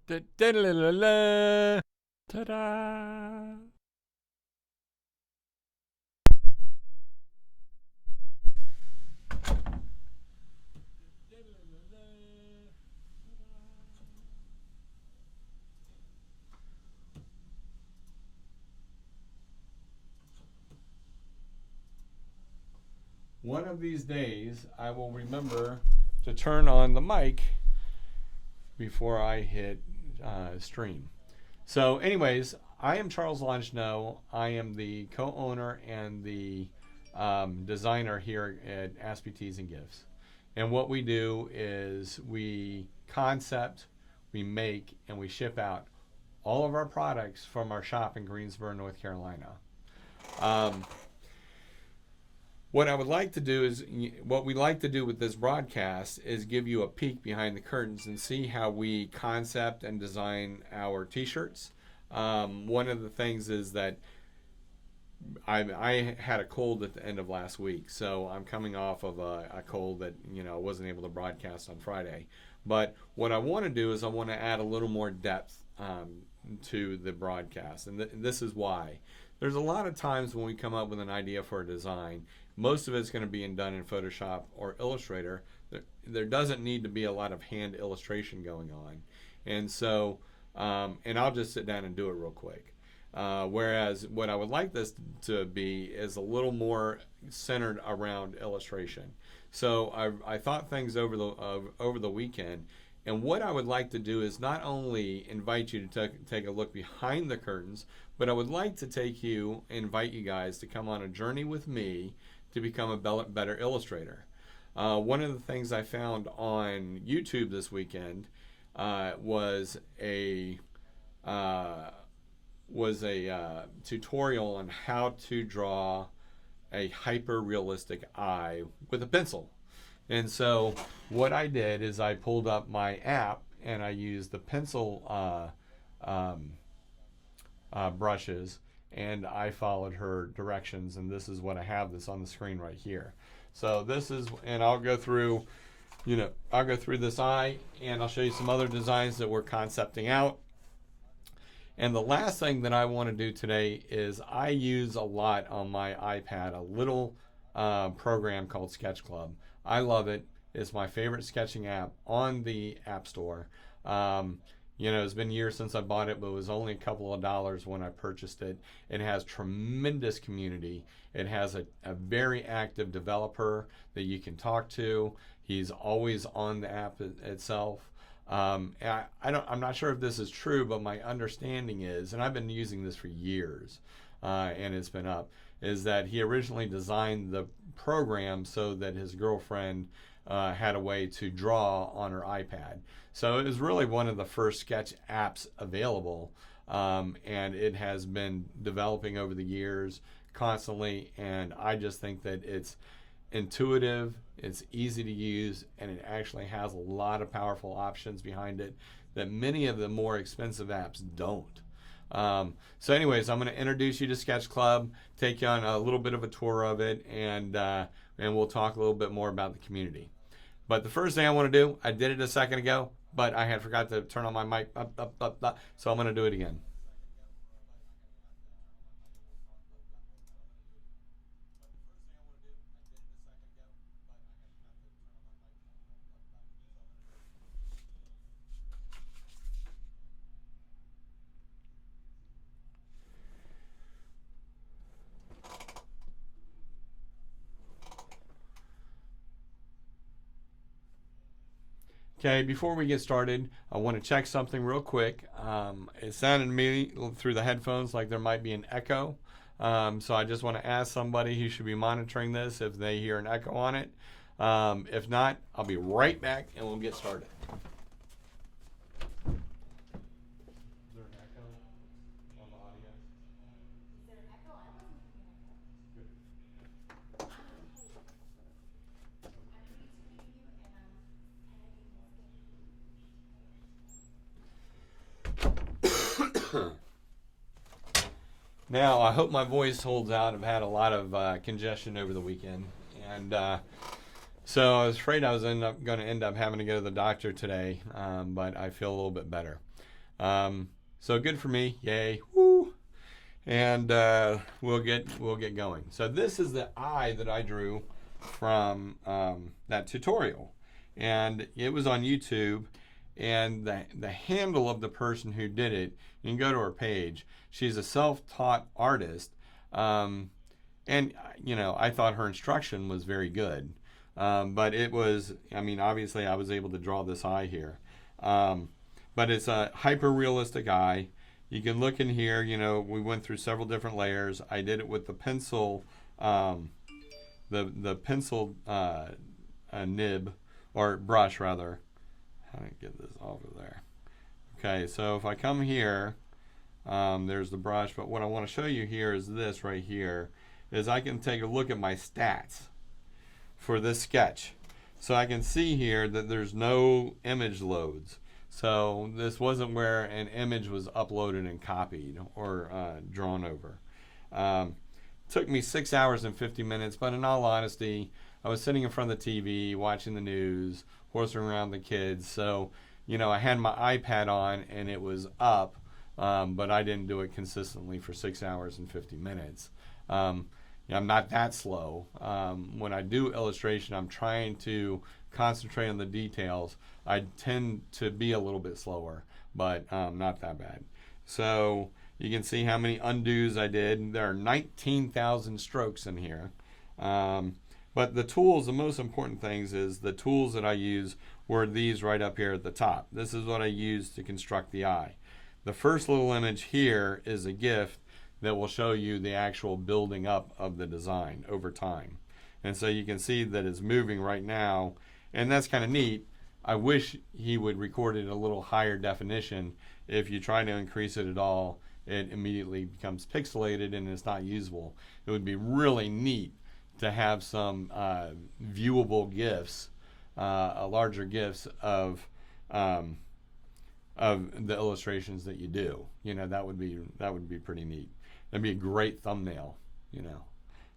Ta-da! One of these days, I will remember to turn on the mic before I hit stream. So, anyways, I am Charles Longino. I am the co-owner and the designer here at Aspie Teas and Gifts. And what we do is we concept, we make, and we ship out all of our products from our shop in Greensboro, North Carolina. Um, what I would like to do is, what we like to do with this broadcast is give you a peek behind the curtains and see how we concept and design our t-shirts. One of the things is that I had a cold at the end of last week, so I'm coming off of a cold that I wasn't able to broadcast on Friday. But what I want to do is I want to add a little more depth to the broadcast, and this is why. There's a lot of times when we come up with an idea for a design, most of it's going to be done in Photoshop or Illustrator. There doesn't need to be a lot of hand illustration going on, and so and I'll just sit down and do it real quick. Whereas what I would like this to be is a little more centered around illustration. So I thought things over the weekend, and what I would like to do is not only invite you to take a look behind the curtains, but I would like to invite you guys to come on a journey with me to become a better illustrator. One of the things I found on YouTube this weekend was a tutorial on how to draw a hyper realistic eye with a pencil. And so what I did is I pulled up my app and I used the pencil brushes, and I followed her directions, and this is what I have this on the screen right here. So this is, and I'll go through this eye, and I'll show you some other designs that we're concepting out. And the last thing that I want to do today is I use a lot on my iPad a little program called Sketch Club. I love it. It's my favorite sketching app on the App Store. It's been years since I bought it, but it was only a couple of dollars when I purchased it. It has tremendous community. It has a very active developer that you can talk to. He's always on the app itself. I'm not sure if this is true, but my understanding is, and I've been using this for years, and it's been up, is that he originally designed the program so that his girlfriend had a way to draw on her iPad. So it was really one of the first sketch apps available, and it has been developing over the years constantly, and I just think that it's intuitive, it's easy to use, and it actually has a lot of powerful options behind it that many of the more expensive apps don't. So anyways, I'm going to introduce you to Sketch Club, take you on a little bit of a tour of it, and we'll talk a little bit more about the community. But the first thing I want to do, I did it a second ago, but I had forgot to turn on my mic, so I'm going to do it again. Okay, before we get started, I want to check something real quick. It sounded to me through the headphones like there might be an echo. So I just want to ask somebody who should be monitoring this if they hear an echo on it. If not, I'll be right back and we'll get started. Is there an echo on the audio? Now, I hope my voice holds out. I've had a lot of congestion over the weekend, and so I was afraid I was going to end up having to go to the doctor today, but I feel a little bit better. So good for me, yay, woo! And we'll get going. So this is the eye that I drew from that tutorial, and it was on YouTube. And the handle of the person who did it, you can go to her page. She's a self-taught artist, and I thought her instruction was very good. But it was, obviously I was able to draw this eye here. But it's a hyper-realistic eye. You can look in here, we went through several different layers. I did it with the pencil, the pencil nib, or brush rather. How do I get this off of there? Okay, so if I come here, there's the brush, but what I want to show you here is this right here, is I can take a look at my stats for this sketch. So I can see here that there's no image loads. So this wasn't where an image was uploaded and copied or drawn over. Took me 6 hours and 50 minutes, but in all honesty, I was sitting in front of the TV, watching the news, horsing around the kids. So, I had my iPad on and it was up, but I didn't do it consistently for 6 hours and 50 minutes. I'm not that slow. When I do illustration, I'm trying to concentrate on the details. I tend to be a little bit slower, but not that bad. So you can see how many undos I did. There are 19,000 strokes in here. But the tools, the most important things is the tools that I use were these right up here at the top. This is what I use to construct the eye. The first little image here is a GIF that will show you the actual building up of the design over time. And so you can see that it's moving right now, and that's kind of neat. I wish he would record it a little higher definition. If you try to increase it at all, it immediately becomes pixelated and it's not usable. It would be really neat to have some viewable GIFs, larger GIFs of the illustrations that you do. That would be pretty neat. That'd be a great thumbnail.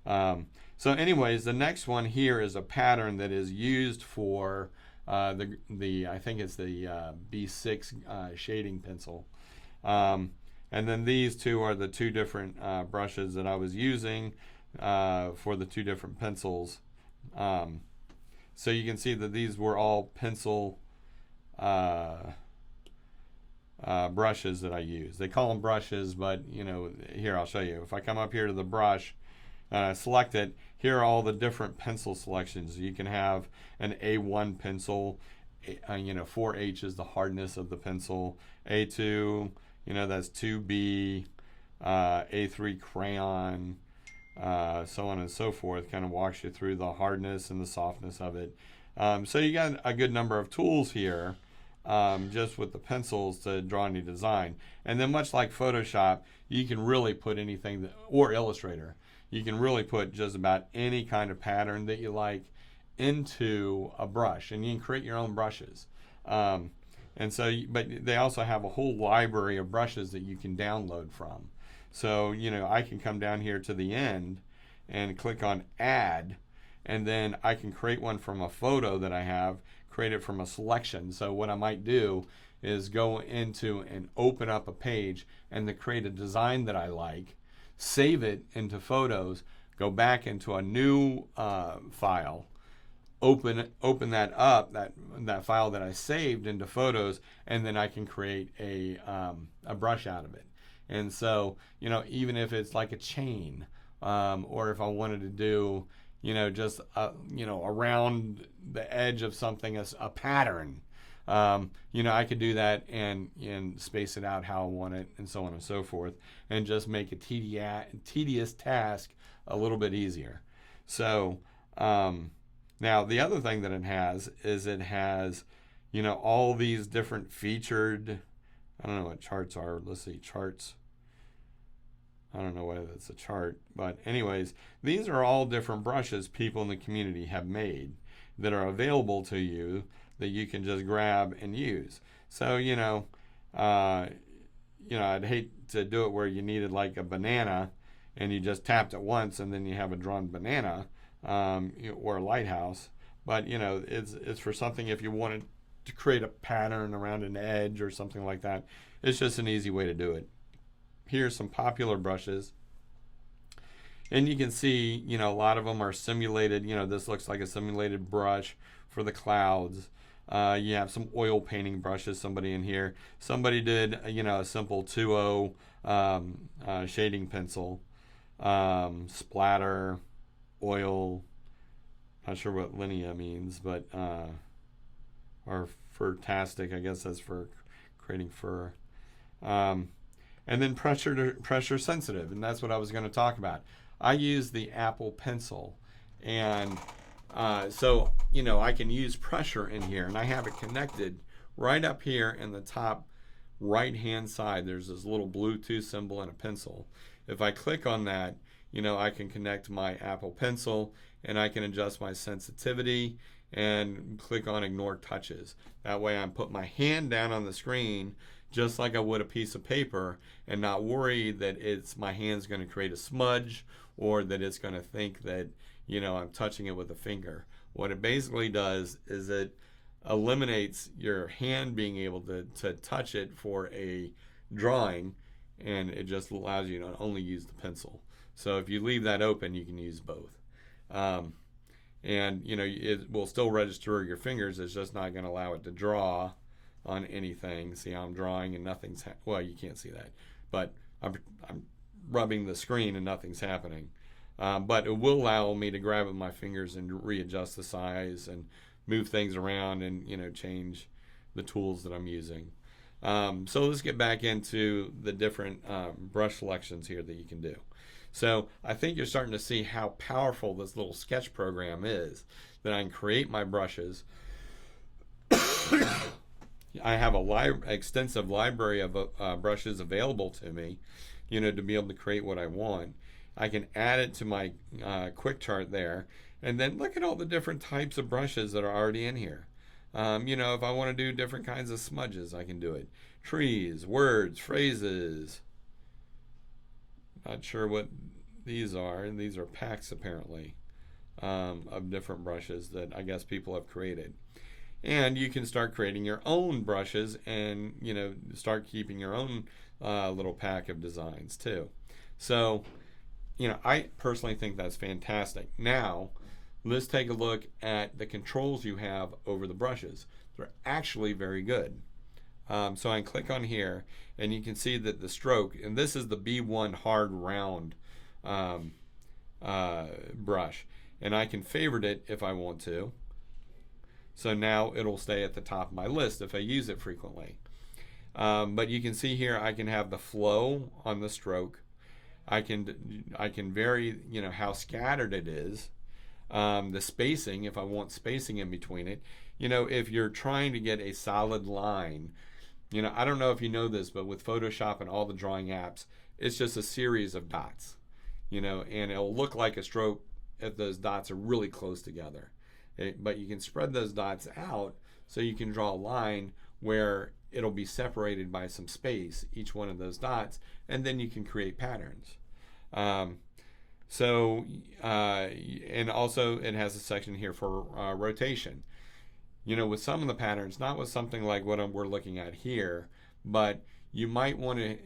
So anyways, the next one here is a pattern that is used for I think it's the B6 shading pencil. And then these two are the two different brushes that I was using for the two different pencils. So you can see that these were all pencil brushes that I use. They call them brushes, but here I'll show you. If I come up here to the brush and I select it, here are all the different pencil selections. You can have an A1 pencil, 4H is the hardness of the pencil, A2, that's 2B, A3 crayon, so on and so forth. Kind of walks you through the hardness and the softness of it. So you got a good number of tools here, just with the pencils to draw any design. And then much like Photoshop, you can really put anything, or Illustrator, you can really put just about any kind of pattern that you like into a brush, and you can create your own brushes. But they also have a whole library of brushes that you can download from. So, I can come down here to the end and click on Add, and then I can create one from a photo that I have, create it from a selection. So what I might do is go into and open up a page and then create a design that I like, save it into Photos, go back into a new file, open that up, that file that I saved into Photos, and then I can create a brush out of it. And so, even if it's like a chain, or if I wanted to do, just around the edge of something, a pattern, I could do that and space it out how I want it, and so on and so forth, and just make a tedious task a little bit easier. So now the other thing that it has is all these different featured, I don't know what charts are. Let's see, charts. I don't know whether it's a chart, but anyways, these are all different brushes people in the community have made that are available to you that you can just grab and use. So, I'd hate to do it where you needed like a banana and you just tapped it once and then you have a drawn banana, or a lighthouse. But, it's for something if you wanted to create a pattern around an edge or something like that. It's just an easy way to do it. Here's some popular brushes. And you can see, a lot of them are simulated. This looks like a simulated brush for the clouds. You have some oil painting brushes, somebody in here. Somebody did, a simple 2O shading pencil. Splatter, oil, not sure what linea means, but, or furtastic, I guess that's for creating fur. And then pressure sensitive, and that's what I was going to talk about. I use the Apple Pencil, and so I can use pressure in here, and I have it connected right up here in the top right hand side. There's this little Bluetooth symbol and a pencil. If I click on that, I can connect my Apple Pencil, and I can adjust my sensitivity and click on ignore touches. That way I put my hand down on the screen just like I would a piece of paper, and not worry that my hand's going to create a smudge, or that it's going to think that I'm touching it with a finger. What it basically does is it eliminates your hand being able to touch it for a drawing, and it just allows you to only use the pencil. So if you leave that open, you can use both. And it will still register your fingers. It's just not going to allow it to draw on anything. See how I'm drawing and nothing's well, you can't see that, but I'm rubbing the screen and nothing's happening. But it will allow me to grab with my fingers and readjust the size and move things around and change the tools that I'm using. So let's get back into the different brush selections here that you can do. So I think you're starting to see how powerful this little sketch program is, that I can create my brushes. I have a extensive library of brushes available to me, to be able to create what I want. I can add it to my quick chart there, and then look at all the different types of brushes that are already in here. If I want to do different kinds of smudges, I can do it. Trees, words, phrases. Not sure what these are, and these are packs apparently of different brushes that I guess people have created. And you can start creating your own brushes and start keeping your own little pack of designs too. So I personally think that's fantastic. Now let's take a look at the controls you have over the brushes. They're actually very good. So I can click on here, and you can see that the stroke, and this is the B1 hard round brush, and I can favorite it if I want to. So now it'll stay at the top of my list if I use it frequently. But you can see here I can have the flow on the stroke. I can vary how scattered it is. The spacing, if I want spacing in between it. If you're trying to get a solid line, I don't know if you know this, but with Photoshop and all the drawing apps, it's just a series of dots, and it'll look like a stroke if those dots are really close together. But you can spread those dots out so you can draw a line where it'll be separated by some space, each one of those dots, and then you can create patterns. And also it has a section here for rotation. With some of the patterns, not with something like what we're looking at here, but you might want to,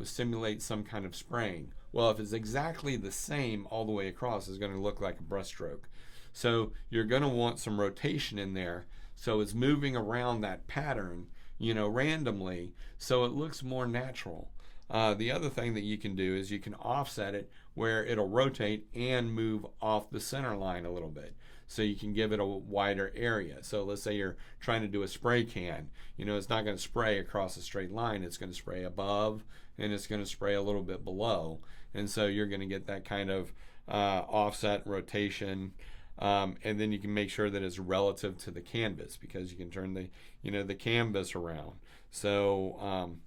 simulate some kind of spraying. Well, if it's exactly the same all the way across, it's going to look like a brush stroke. So you're going to want some rotation in there, so it's moving around that pattern, randomly, so it looks more natural. The other thing that you can do is you can offset it where it'll rotate and move off the center line a little bit, so you can give it a wider area. So let's say you're trying to do a spray can. It's not going to spray across a straight line. It's going to spray above, and it's going to spray a little bit below. And so you're going to get that kind of offset rotation. And then you can make sure that it's relative to the canvas, because you can turn the canvas around. So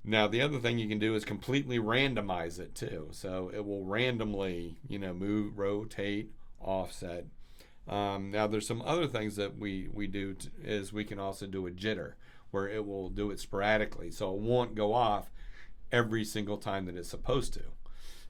now the other thing you can do is completely randomize it too. So it will randomly, move, rotate, offset. Now there's some other things that we do is we can also do a jitter, where it will do it sporadically, so it won't go off every single time that it's supposed to.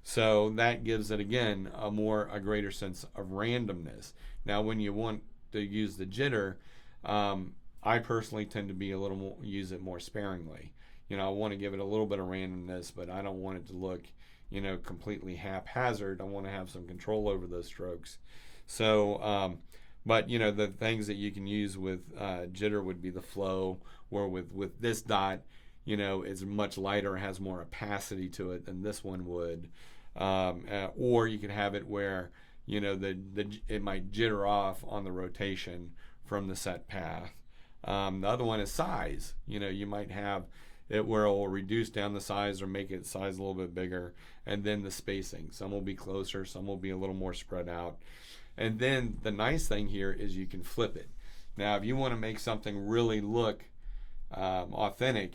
So that gives it, again, a greater sense of randomness. Now, when you want to use the jitter, I personally tend to be use it more sparingly. I want to give it a little bit of randomness, but I don't want it to look, completely haphazard. I want to have some control over those strokes. So, but the things that you can use with jitter would be the flow, or with this dot, it's much lighter, has more opacity to it than this one would. Or you could have it where it might jitter off on the rotation from the set path. The other one is size. You might have it where it will reduce down the size or make its size a little bit bigger, and then the spacing. Some will be closer, some will be a little more spread out. And then the nice thing here is you can flip it. Now, if you want to make something really look authentic,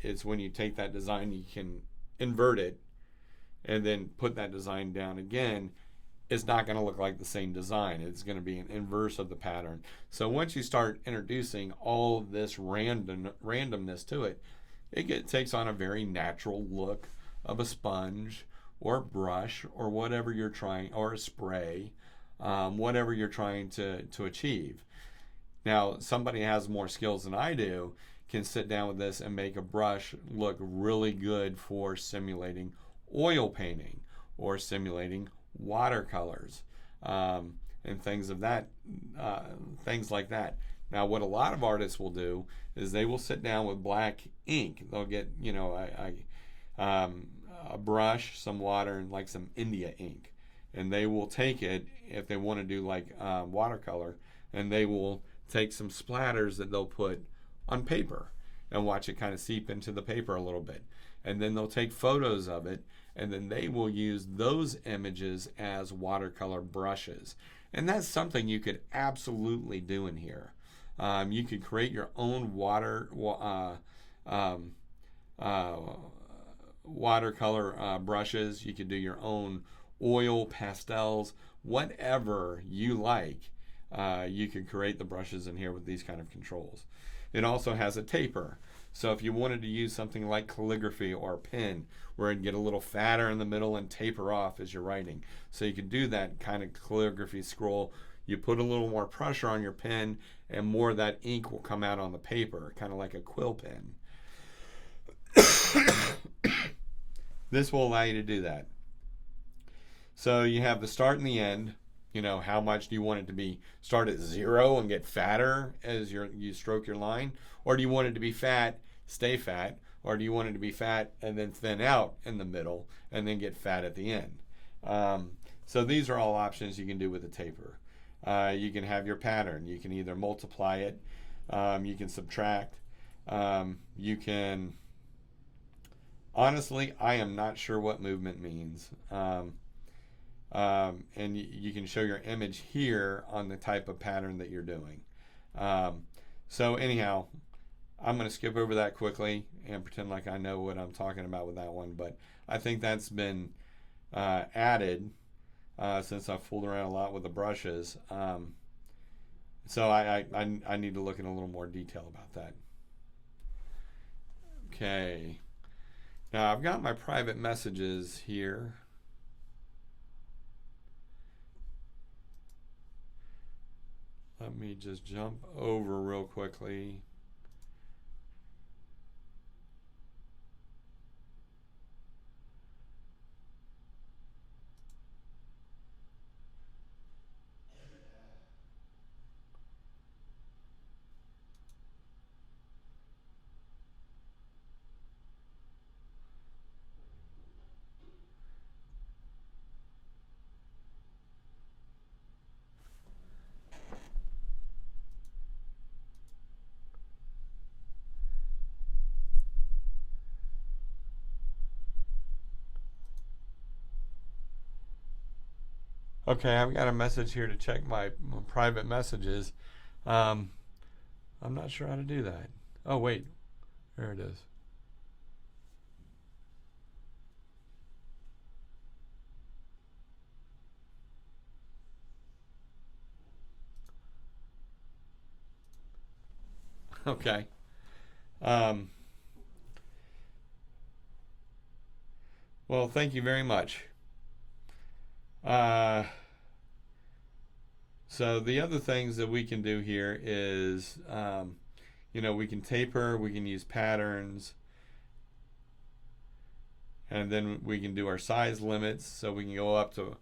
it's when you take that design, you can invert it and then put that design down again. It's not going to look like the same design. It's going to be an inverse of the pattern. So once you start introducing all of this randomness to it, it takes on a very natural look of a sponge or a brush or whatever you're trying, or a spray, whatever you're trying to achieve. Now, somebody has more skills than I do can sit down with this and make a brush look really good for simulating oil painting or simulating watercolors, and things like that. Now, what a lot of artists will do is they will sit down with black ink. They'll get a brush, some water, and like some India ink, and they will take it if they want to do like watercolor, and they will take some splatters that they'll put on paper and watch it kind of seep into the paper a little bit, and then they'll take photos of it, and then they will use those images as watercolor brushes. And that's something you could absolutely do in here. You could create your own watercolor brushes. You could do your own oil, pastels, whatever you like. You could create the brushes in here with these kind of controls. It also has a taper. So if you wanted to use something like calligraphy or a pen, where it'd get a little fatter in the middle and taper off as you're writing. So you could do that kind of calligraphy scroll. You put a little more pressure on your pen, and more of that ink will come out on the paper, kind of like a quill pen. This will allow you to do that. So you have the start and the end. How much do you want it to be? Start at 0 and get fatter as you stroke your line? Or do you want it to be fat, stay fat? Or do you want it to be fat and then thin out in the middle and then get fat at the end? So these are all options you can do with a taper. You can have your pattern. You can either multiply it. You can subtract. You can... Honestly, I am not sure what movement means. And you can show your image here on the type of pattern that you're doing. So anyhow, I'm going to skip over that quickly and pretend like I know what I'm talking about with that one. But I think that's been added since I've fooled around a lot with the brushes. So I need to look in a little more detail about that. Okay. Now I've got my private messages here. Let me just jump over real quickly. Okay, I've got a message here to check my private messages. I'm not sure how to do that. Oh, wait. There it is. Okay. Well, thank you very much. So the other things that we can do here is, we can taper, we can use patterns, And then we can do our size limits, so we can go up to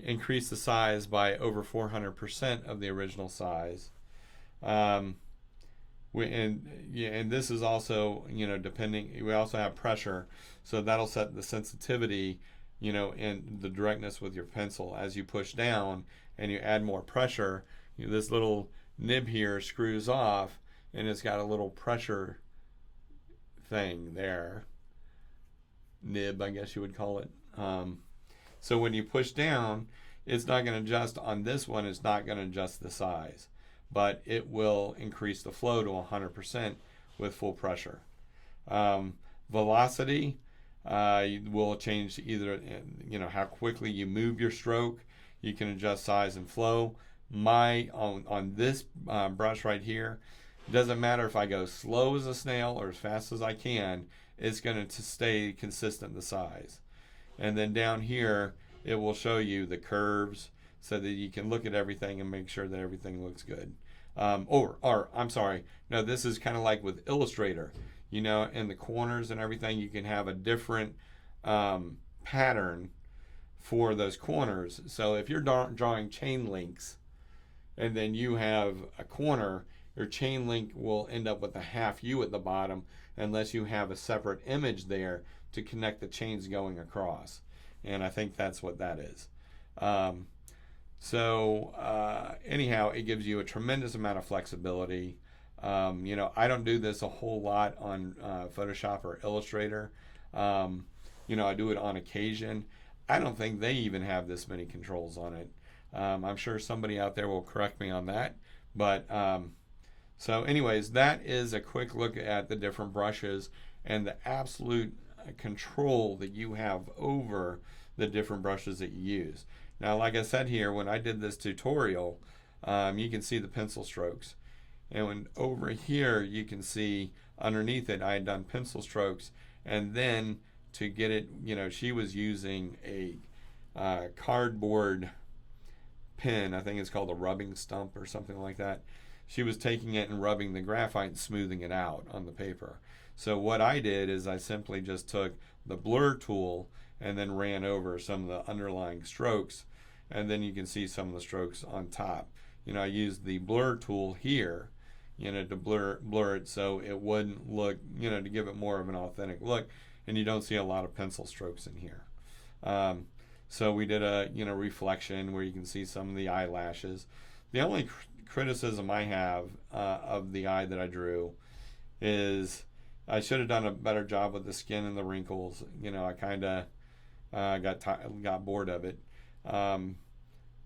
increase the size by over 400% of the original size. And this is also, depending, we also have pressure, so that'll set the sensitivity, and the directness with your pencil. As you push down and you add more pressure, this little nib here screws off, and it's got a little pressure thing there. Nib, I guess you would call it. So when you push down, it's not going to adjust on this one. It's not going to adjust the size, but it will increase the flow to 100% with full pressure. Velocity will change either, how quickly you move your stroke. You can adjust size and flow. On this brush right here, it doesn't matter if I go slow as a snail or as fast as I can, it's going to stay consistent the size. And then down here, it will show you the curves so that you can look at everything and make sure that everything looks good. Or I'm sorry, no, this is kind of like with Illustrator. In the corners and everything, you can have a different pattern for those corners. So if you're drawing chain links and then you have a corner, your chain link will end up with a half U at the bottom unless you have a separate image there to connect the chains going across. And I think that's what that is. Anyhow, it gives you a tremendous amount of flexibility. I don't do this a whole lot on Photoshop or Illustrator. I do it on occasion. I don't think they even have this many controls on it. I'm sure somebody out there will correct me on that. But so anyways, that is a quick look at the different brushes and the absolute control that you have over the different brushes that you use. Now, like I said here, when I did this tutorial, you can see the pencil strokes. And over here, you can see underneath it, I had done pencil strokes. And then to get it, she was using a cardboard pen. I think it's called a rubbing stump or something like that. She was taking it and rubbing the graphite and smoothing it out on the paper. So what I did is I simply just took the blur tool and then ran over some of the underlying strokes, and then you can see some of the strokes on top. I used the blur tool here, to blur it so it wouldn't look, to give it more of an authentic look, and you don't see a lot of pencil strokes in here. So we did a reflection where you can see some of the eyelashes. The only criticism I have of the eye that I drew is I should have done a better job with the skin and the wrinkles. I kind of got bored of it.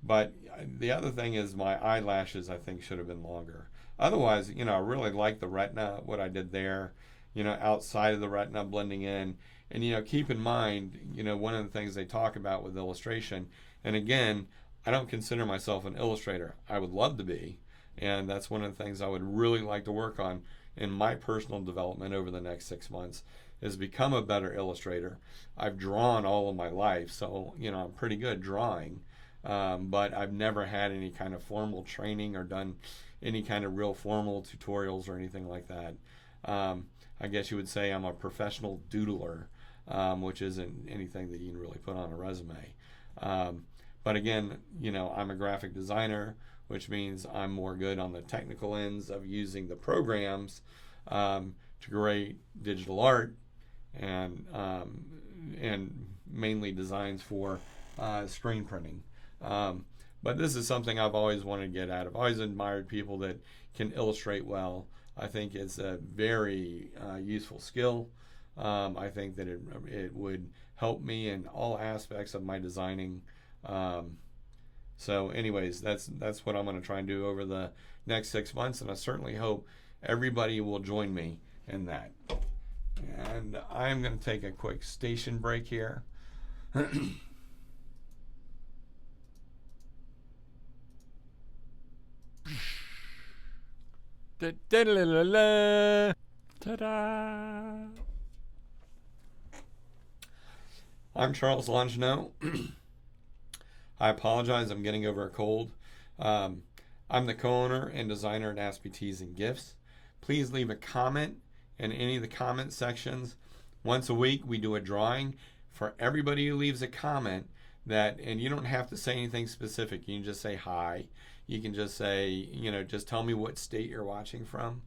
But the other thing is my eyelashes, I think, should have been longer. Otherwise, I really like the retina, what I did there, outside of the retina blending in. And, keep in mind, one of the things they talk about with illustration, and again, I don't consider myself an illustrator. I would love to be, and that's one of the things I would really like to work on in my personal development over the next 6 months, is become a better illustrator. I've drawn all of my life, so I'm pretty good drawing, but I've never had any kind of formal training or done any kind of real formal tutorials or anything like that. I guess you would say I'm a professional doodler, which isn't anything that you can really put on a resume. But again, I'm a graphic designer, which means I'm more good on the technical ends of using the programs to create digital art and mainly designs for screen printing. But this is something I've always wanted to get at. I've always admired people that can illustrate well. I think it's a very useful skill. I think that it would help me in all aspects of my designing. So anyways, that's what I'm going to try and do over the next 6 months, and I certainly hope everybody will join me in that. And I'm going to take a quick station break here. Ta-da! I'm Charles Longino. I apologize, I'm getting over a cold. I'm the co-owner and designer at Aspie Tees and Gifts. Please leave a comment in any of the comment sections. Once a week we do a drawing. for everybody who leaves a comment that, and you don't have to say anything specific. You can just say hi. You can just say, just tell me what state you're watching from.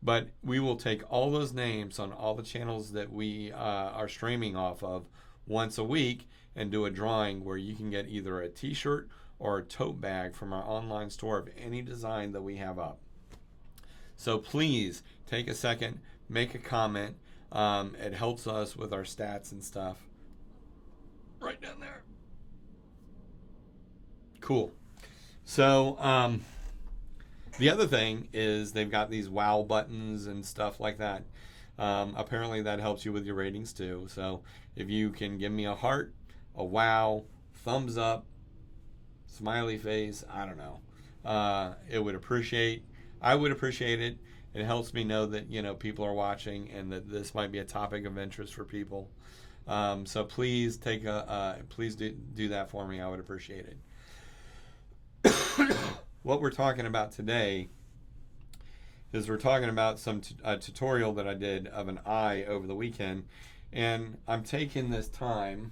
But we will take all those names on all the channels that we are streaming off of once a week and do a drawing where you can get either a t-shirt or a tote bag from our online store of any design that we have up. So please take a second, make a comment. It helps us with our stats and stuff. Right down there. Cool. So the other thing is they've got these wow buttons and stuff like that. Apparently that helps you with your ratings too. So if you can give me a heart, a wow, thumbs up, smiley face, I don't know. I would appreciate it. It helps me know that people are watching and that this might be a topic of interest for people. So please please do that for me. I would appreciate it. What we're talking about today is we're talking about some tutorial that I did of an eye over the weekend, and I'm taking this time.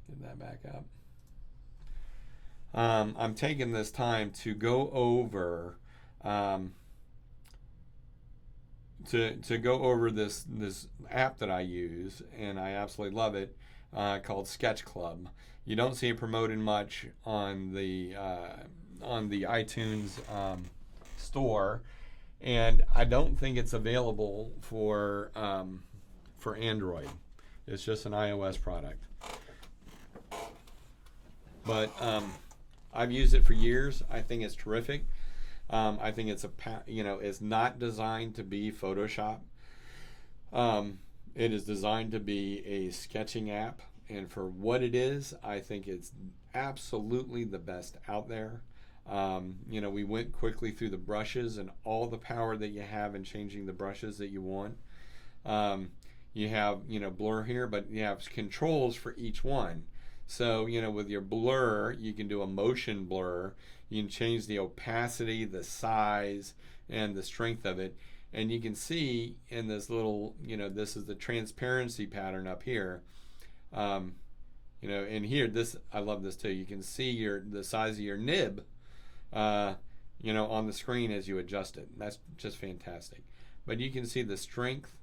Get that back up. I'm taking this time to go over to go over this app that I use, and I absolutely love it, called Sketch Club. You don't see it promoted much on the iTunes store, and I don't think it's available for Android. It's just an iOS product. But I've used it for years. I think it's terrific. I think it's it's not designed to be Photoshop. It is designed to be a sketching app, and for what it is, I think it's absolutely the best out there. We went quickly through the brushes and all the power that you have in changing the brushes that you want. You have, blur here, but you have controls for each one. So, with your blur, you can do a motion blur. You can change the opacity, the size, and the strength of it. And you can see in this little, this is the transparency pattern up here. In here, I love this too. You can see the size of your nib, on the screen as you adjust it. That's just fantastic. But you can see the strength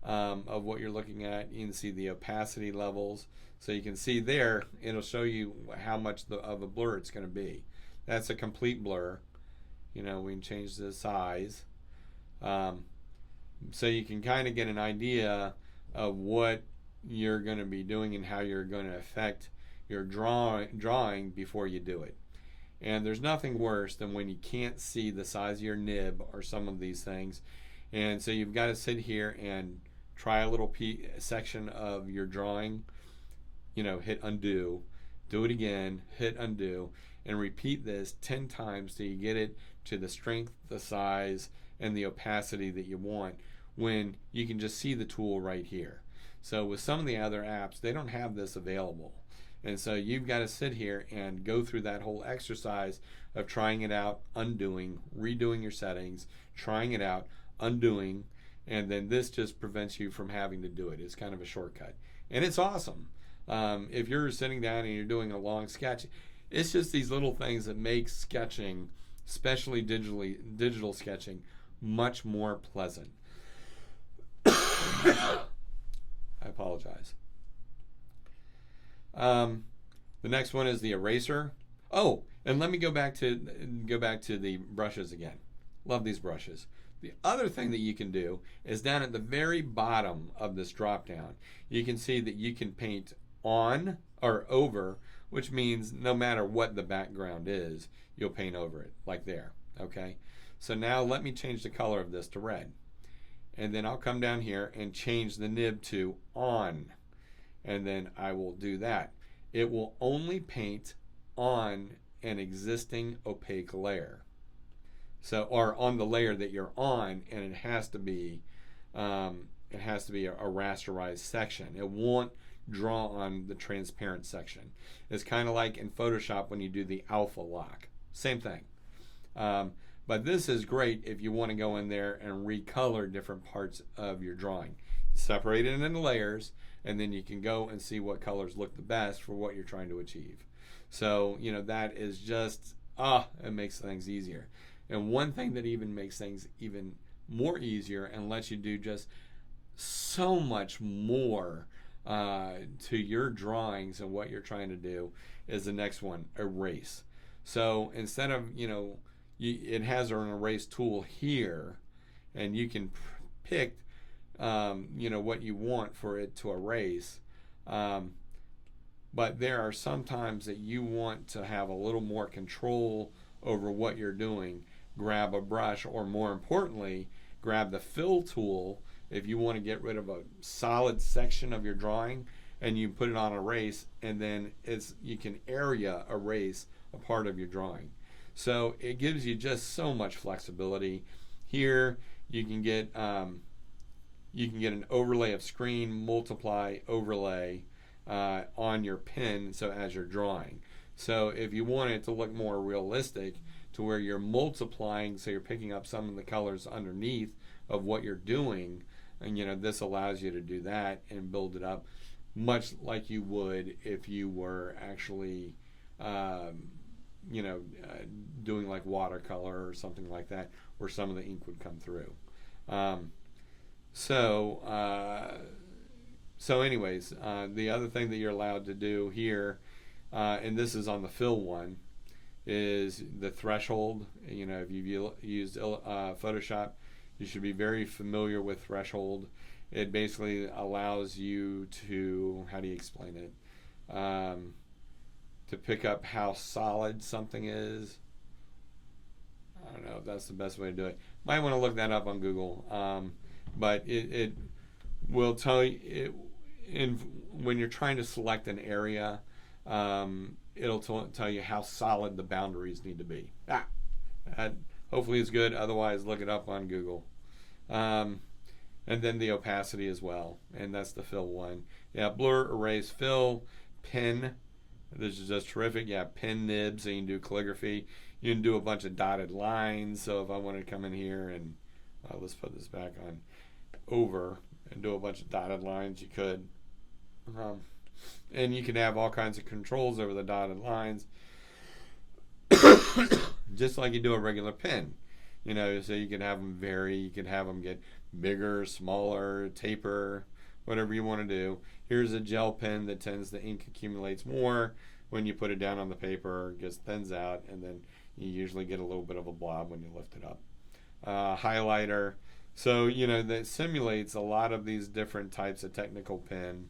of what you're looking at. You can see the opacity levels. So you can see there, it'll show you how much of a blur it's going to be. That's a complete blur. We can change the size. So you can kind of get an idea of what you're going to be doing and how you're going to affect your drawing before you do it. And there's nothing worse than when you can't see the size of your nib or some of these things. And so you've got to sit here and try a little section of your drawing, hit undo, do it again, hit undo, and repeat this 10 times till you get it to the strength, the size, and the opacity that you want, when you can just see the tool right here. So with some of the other apps, they don't have this available. And so you've got to sit here and go through that whole exercise of trying it out, undoing, redoing your settings, trying it out, undoing, and then this just prevents you from having to do it. It's kind of a shortcut. And it's awesome. If you're sitting down and you're doing a long sketch, it's just these little things that make sketching, especially digital sketching, much more pleasant. I apologize. The next one is the eraser. Oh, and let me go back to the brushes again. Love these brushes. The other thing that you can do is down at the very bottom of this drop down, you can see that you can paint on or over, which means no matter what the background is, you'll paint over it, like there. Okay? So now let me change the color of this to red. And then I'll come down here and change the nib to on. And then I will do that. It will only paint on an existing opaque layer. So, or on the layer that you're on, and it has to be a rasterized section. It won't draw on the transparent section. It's kind of like in Photoshop when you do the alpha lock. Same thing. But this is great if you want to go in there and recolor different parts of your drawing. separate it into layers, and then you can go and see what colors look the best for what you're trying to achieve. So, that is just, it makes things easier. And one thing that even makes things even more easier and lets you do just so much more to your drawings and what you're trying to do is the next one, erase. So instead of, it has an erase tool here, and you can pick, what you want for it to erase. But there are some times that you want to have a little more control over what you're doing. Grab a brush, or more importantly, grab the fill tool if you want to get rid of a solid section of your drawing, and you put it on erase, and then you can area erase a part of your drawing. So it gives you just so much flexibility. Here you can get an overlay of screen, multiply, overlay on your pen, so as you're drawing. So if you want it to look more realistic, to where you're multiplying, so you're picking up some of the colors underneath of what you're doing, and this allows you to do that and build it up much like you would if you were actually doing like watercolor or something like that, where some of the ink would come through. So anyways, the other thing that you're allowed to do here, and this is on the fill one, is the threshold. If you've used Photoshop, you should be very familiar with threshold. It basically allows you to, how do you explain it? To pick up how solid something is. I don't know if that's the best way to do it. Might want to look that up on Google. But it will tell you, when you're trying to select an area, it'll tell you how solid the boundaries need to be. That hopefully is good. Otherwise, look it up on Google. And then the opacity as well. And that's the fill one. Yeah, blur, erase, fill, pen. This is just terrific. Yeah, pen nibs, so you can do calligraphy. You can do a bunch of dotted lines. So if I wanted to come in here and let's put this back on over and do a bunch of dotted lines, you could. And you can have all kinds of controls over the dotted lines, just like you do a regular pen. So you can have them vary. You can have them get bigger, smaller, taper, whatever you want to do. Here's a gel pen that tends the ink accumulates more when you put it down on the paper, it gets thins out, and then you usually get a little bit of a blob when you lift it up. Highlighter. So, that simulates a lot of these different types of technical pen.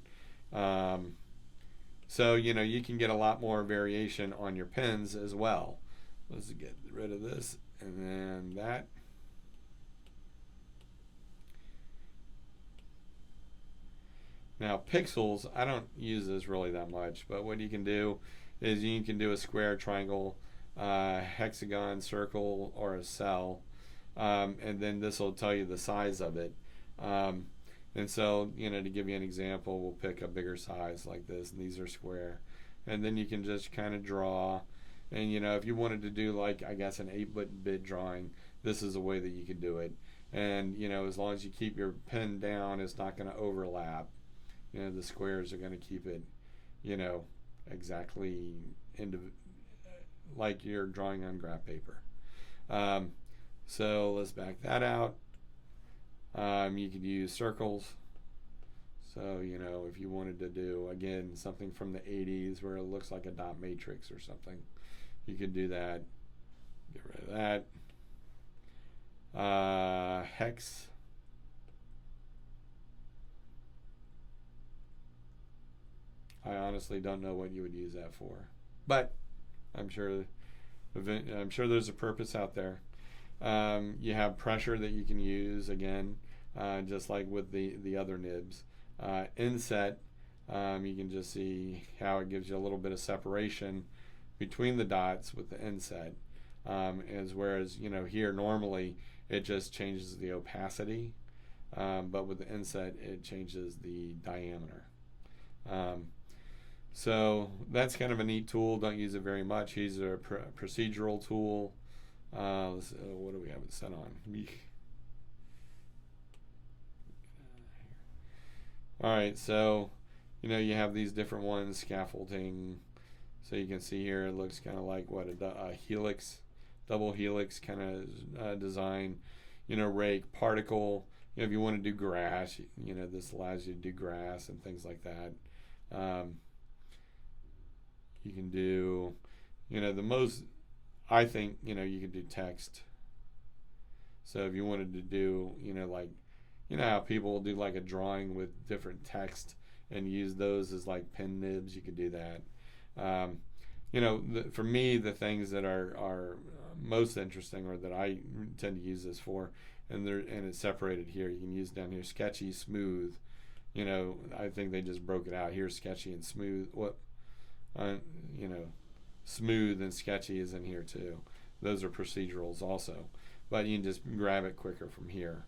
So, you can get a lot more variation on your pens as well. Let's get rid of this and then that. Now, pixels, I don't use this really that much, but what you can do is you can do a square, triangle, hexagon, circle, or a cell, and then this will tell you the size of it. And so, to give you an example, we'll pick a bigger size like this, and these are square. And then you can just kind of draw. And, if you wanted to do, like, I guess, an 8-bit drawing, this is a way that you can do it. And, as long as you keep your pen down, it's not going to overlap. The squares are going to keep it, exactly like you're drawing on graph paper. So let's back that out. You could use circles. So, if you wanted to do, again, something from the 80s where it looks like a dot matrix or something, you could do that. Get rid of that. Hex. I honestly don't know what you would use that for, but I'm sure there's a purpose out there. You have pressure that you can use, again, just like with the other nibs. Inset, you can just see how it gives you a little bit of separation between the dots with the inset, whereas here normally it just changes the opacity, but with the inset it changes the diameter. So that's kind of a neat tool. Don't use it very much. Use a procedural tool. What do we have it set on? All right, so you have these different ones, scaffolding. So you can see here it looks kind of like what a helix, double helix kind of design. Rake, particle. If you want to do grass, this allows you to do grass and things like that. You can do, the most, I think, you can do text. So if you wanted to do, like, how people do like a drawing with different text and use those as like pen nibs, you could do that. For me, the things that are most interesting, or that I tend to use this for, and it's separated here. You can use down here sketchy, smooth. I think they just broke it out here. Sketchy and smooth. Smooth and sketchy is in here too. Those are procedurals also, but you can just grab it quicker from here.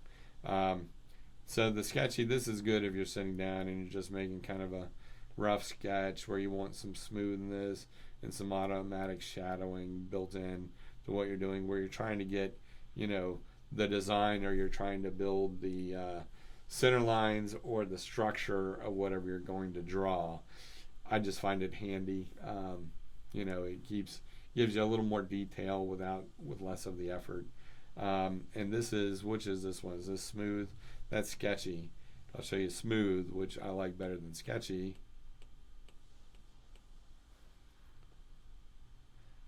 So the sketchy, this is good if you're sitting down and you're just making kind of a rough sketch where you want some smoothness and some automatic shadowing built in to what you're doing, where you're trying to get, the design, or you're trying to build the center lines or the structure of whatever you're going to draw. I just find it handy. It gives you a little more detail with less of the effort. And which is this one? Is this smooth? That's sketchy. I'll show you smooth, which I like better than sketchy.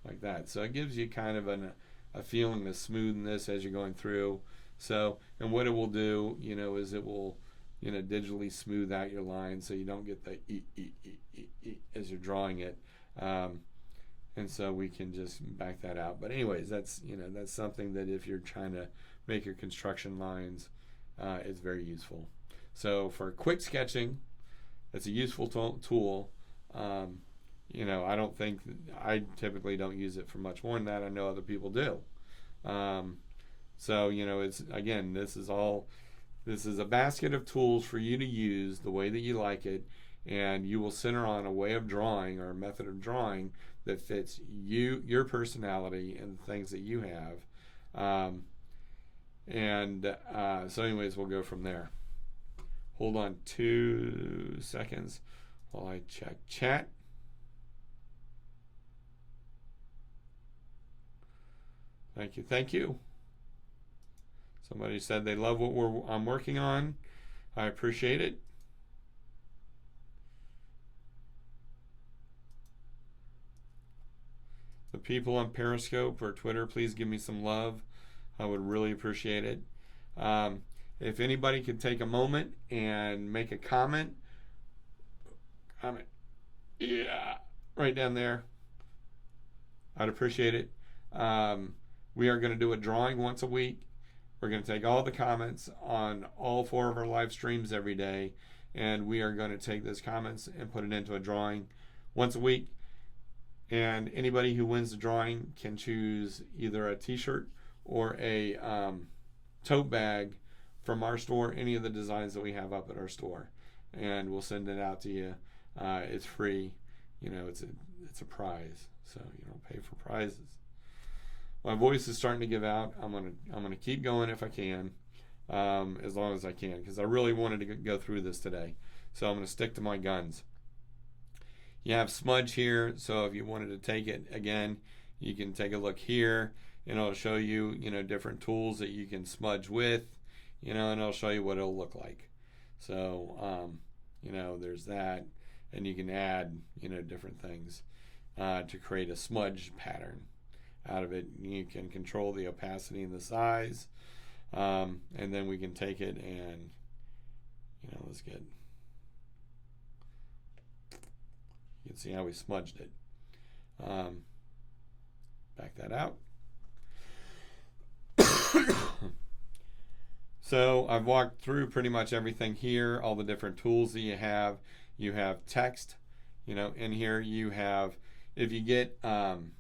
Like that. So it gives you kind of a feeling of smoothness as you're going through. So, and what it will do, is it will, digitally smooth out your line so you don't get the as you're drawing it. And so we can just back that out. But anyways, that's something that if you're trying to make your construction lines, it's very useful. So for quick sketching, it's a useful tool. I don't think, I typically don't use it for much more than that. I know other people do. So, it's, again, this is a basket of tools for you to use the way that you like it, and you will center on a way of drawing or a method of drawing that fits your personality and the things that you have. So anyways, we'll go from there. Hold on 2 seconds while I check chat. Thank you. Somebody said they love what I'm working on. I appreciate it. The people on Periscope or Twitter, please give me some love. I would really appreciate it. If anybody could take a moment and make a comment, yeah, right down there, I'd appreciate it. We are going to do a drawing once a week. We're going to take all the comments on all 4 of our live streams every day, and we are going to take those comments and put it into a drawing once a week. And anybody who wins the drawing can choose either a t-shirt or a tote bag from our store, any of the designs that we have up at our store, and we'll send it out to you. It's free. It's a prize, so you don't pay for prizes. My voice is starting to give out. I'm gonna keep going if I can, as long as I can, because I really wanted to go through this today. So I'm gonna stick to my guns. You have smudge here, so if you wanted to take it again, you can take a look here, and it'll show you, different tools that you can smudge with, and it'll show you what it'll look like. So, there's that, and you can add, different things to create a smudge pattern out of it. You can control the opacity and the size, and then we can take it and, let's get. You can see how we smudged it. Back that out. So I've walked through pretty much everything here, all the different tools that you have. You have text, in here you have, if you get an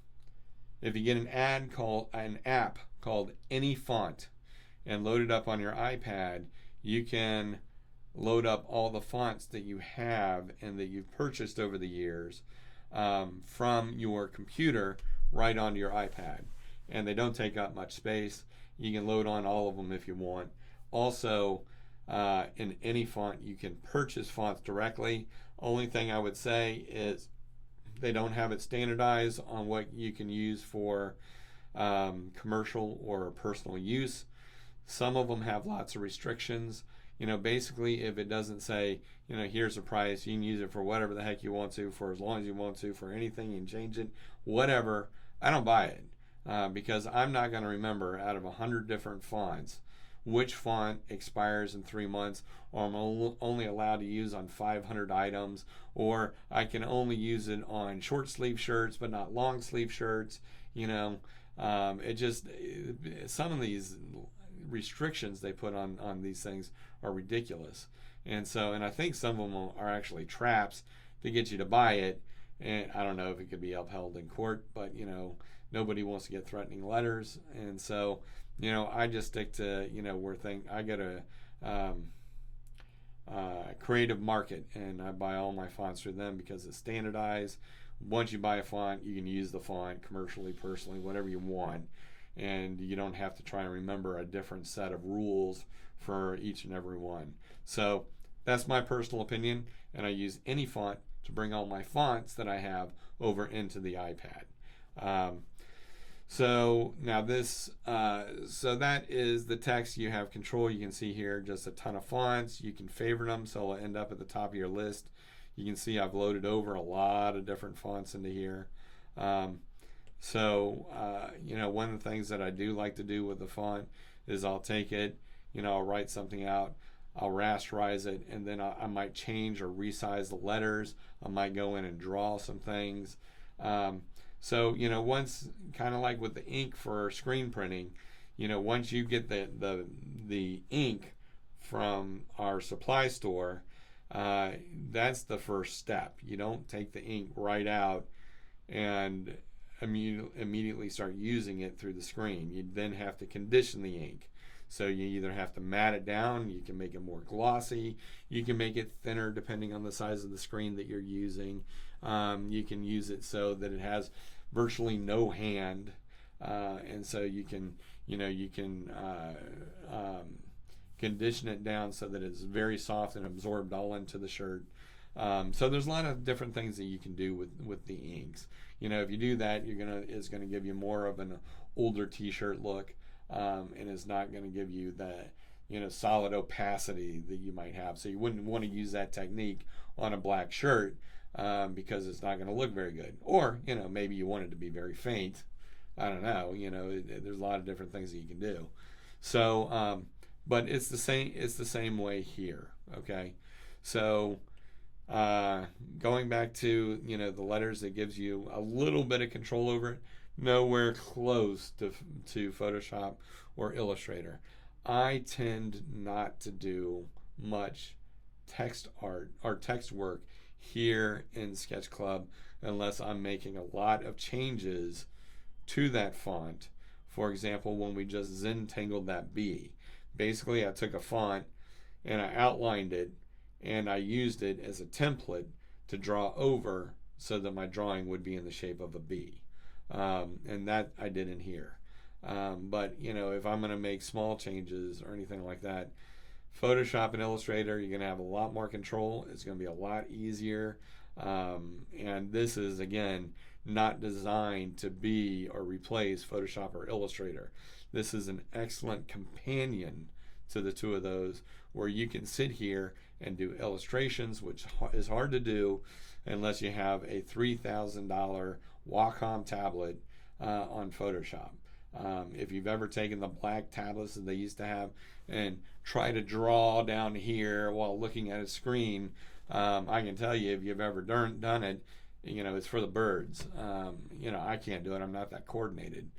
app called Any Font and load it up on your iPad, you can load up all the fonts that you have and that you've purchased over the years from your computer right onto your iPad. And they don't take up much space. You can load on all of them if you want. Also, in any font. You can purchase fonts directly. Only thing I would say is they don't have it standardized on what you can use for commercial or personal use. Some of them have lots of restrictions. Basically, if it doesn't say, here's the price, you can use it for whatever the heck you want to, for as long as you want to, for anything, you can change it, whatever. I don't buy it because I'm not going to remember out of 100 different fonts which font expires in 3 months, or I'm only allowed to use on 500 items, or I can only use it on short sleeve shirts but not long sleeve shirts. Some of these restrictions they put on these things are ridiculous, and I think some of them are actually traps to get you to buy it. And I don't know if it could be upheld in court, but nobody wants to get threatening letters, and so I just stick to I get a Creative Market, and I buy all my fonts through them because it's standardized. Once you buy a font, you can use the font commercially, personally, whatever you want, and you don't have to try and remember a different set of rules for each and every one. So that's my personal opinion, and I use any font to bring all my fonts that I have over into the iPad. So now so that is the text. You have control. You can see here just a ton of fonts. You can favorite them, so it'll end up at the top of your list. You can see I've loaded over a lot of different fonts into here. One of the things that I do like to do with the font is I'll take it, I'll write something out, I'll rasterize it, and then I might change or resize the letters. I might go in and draw some things. Once, kind of like with the ink for screen printing, once you get the ink from our supply store, that's the first step. You don't take the ink right out and immediately start using it through the screen. You then have to condition the ink. So you either have to mat it down, you can make it more glossy, you can make it thinner depending on the size of the screen that you're using. You can use it so that it has virtually no hand, and so you can condition it down so that it's very soft and absorbed all into the shirt. So there's a lot of different things that you can do with the inks. If you do that, it's gonna give you more of an older T-shirt look, and it's not gonna give you the solid opacity that you might have. So you wouldn't want to use that technique on a black shirt because it's not gonna look very good. Or maybe you want it to be very faint. I don't know. There's a lot of different things that you can do. So, but it's the same way here. Okay, so. Going back to the letters, that gives you a little bit of control over it, nowhere close to Photoshop or Illustrator. I tend not to do much text art or text work here in Sketch Club unless I'm making a lot of changes to that font. For example, when we just Zentangled that B, basically I took a font and I outlined it, and I used it as a template to draw over so that my drawing would be in the shape of a B. And that I did in here. But if I'm going to make small changes or anything like that, Photoshop and Illustrator, you're going to have a lot more control. It's going to be a lot easier. And this is, again, not designed to be or replace Photoshop or Illustrator. This is an excellent companion to the two of those, where you can sit here and do illustrations, which is hard to do unless you have a $3,000 Wacom tablet on Photoshop. If you've ever taken the black tablets that they used to have and try to draw down here while looking at a screen, I can tell you, if you've ever done it, it's for the birds. I can't do it. I'm not that coordinated.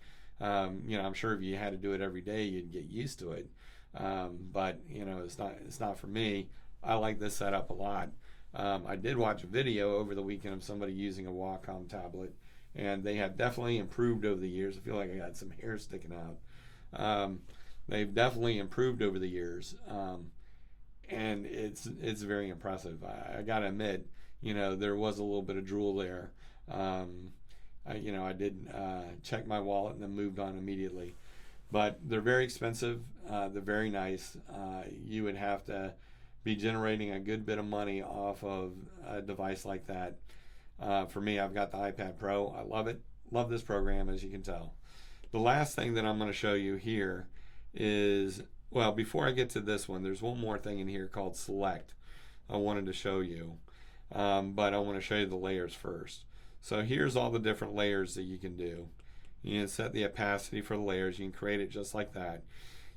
I'm sure if you had to do it every day, you'd get used to it. But it's not for me. I like this setup a lot. I did watch a video over the weekend of somebody using a Wacom tablet, and they have definitely improved over the years. I feel like I got some hair sticking out. They've definitely improved over the years, and it's very impressive. I gotta admit, there was a little bit of drool there. I did check my wallet and then moved on immediately. But they're very expensive. they're very nice. You would have to be generating a good bit of money off of a device like that. For me, I've got the iPad Pro. I love it. Love this program, as you can tell. The last thing that I'm going to show you here is, well, before I get to this one, there's one more thing in here called Select I wanted to show you. But I want to show you the layers first. So here's all the different layers that you can do. You can set the opacity for the layers. You can create it just like that.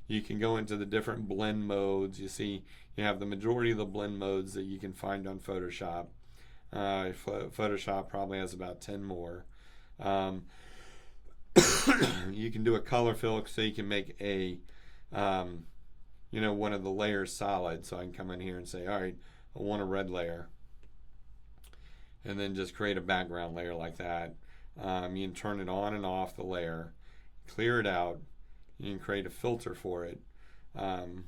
You can go into the different blend modes. You see you have the majority of the blend modes that you can find on Photoshop. Photoshop probably has about 10 more. You can do a color fill, so you can make a one of the layers solid. So I can come in here and say, all right, I want a red layer, and then just create a background layer like that. You can turn it on and off the layer, clear it out. You can create a filter for it,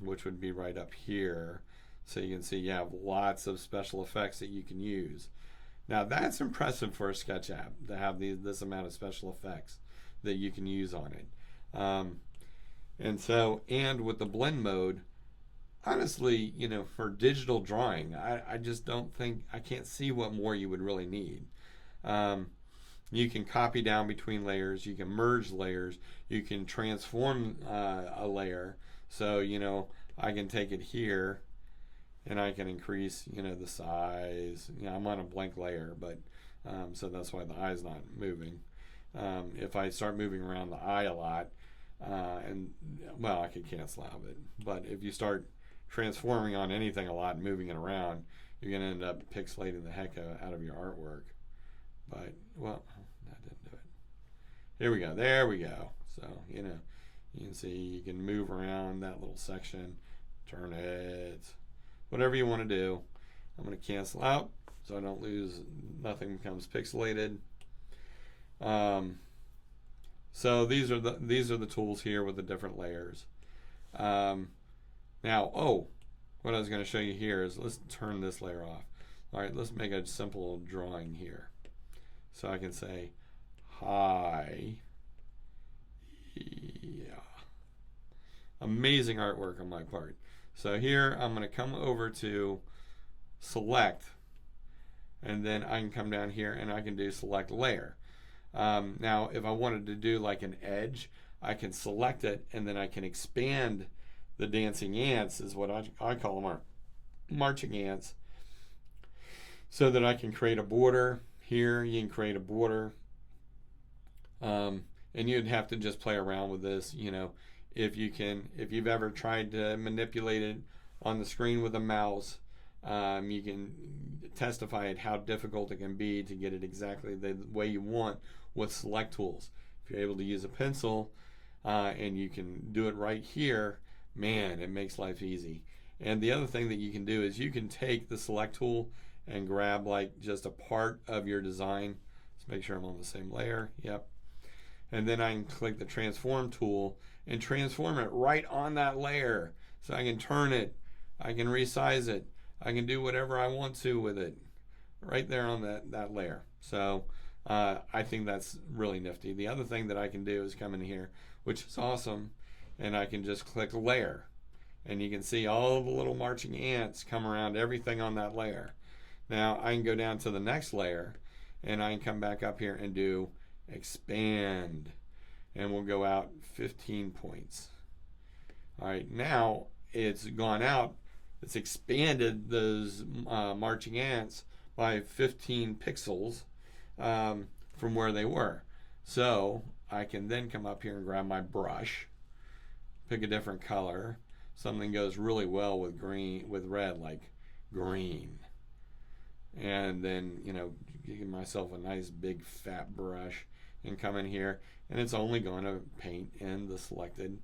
which would be right up here. So you can see you have lots of special effects that you can use. Now that's impressive for a Sketch app to have this amount of special effects that you can use on it. And with the blend mode, honestly, for digital drawing, I just don't think, I can't see what more you would really need. You can copy down between layers, you can merge layers, you can transform a layer. So, I can take it here and I can increase, the size. I'm on a blank layer, but so that's why the eye's not moving. If I start moving around the eye a lot, I could cancel out of it. But if you start transforming on anything a lot and moving it around, you're going to end up pixelating the heck out of your artwork. But, well, that didn't do it. Here we go. There we go. So, you can see you can move around that little section, turn it, whatever you want to do. I'm going to cancel out so I don't lose, nothing becomes pixelated. So these are the tools here with the different layers. Now, what I was going to show you here is, let's turn this layer off. All right, let's make a simple drawing here. So I can say, hi. Yeah. Amazing artwork on my part. So here I'm going to come over to Select, and then I can come down here and I can do Select Layer. Now, if I wanted to do like an edge, I can select it and then I can expand the dancing ants, is what I call them, marching ants, so that I can create a border. Here you can create a border, and you'd have to just play around with this. If you've ever tried to manipulate it on the screen with a mouse, you can testify at how difficult it can be to get it exactly the way you want with select tools. If you're able to use a pencil and you can do it right here, man, it makes life easy. And the other thing that you can do is you can take the select tool and grab like just a part of your design. Let's make sure I'm on the same layer. Yep. And then I can click the transform tool and transform it right on that layer. So I can turn it, I can resize it, I can do whatever I want to with it right there on that layer. So I think that's really nifty. The other thing that I can do is come in here, which is awesome, and I can just click layer, and you can see all the little marching ants come around everything on that layer. Now I can go down to the next layer, and I can come back up here and do expand, and we'll go out 15 points. All right, now it's gone out, it's expanded those marching ants by 15 pixels from where they were. So I can then come up here and grab my brush, pick a different color. Something goes really well with green, with red, like green. And then, give myself a nice big fat brush and come in here, and it's only going to paint in the selected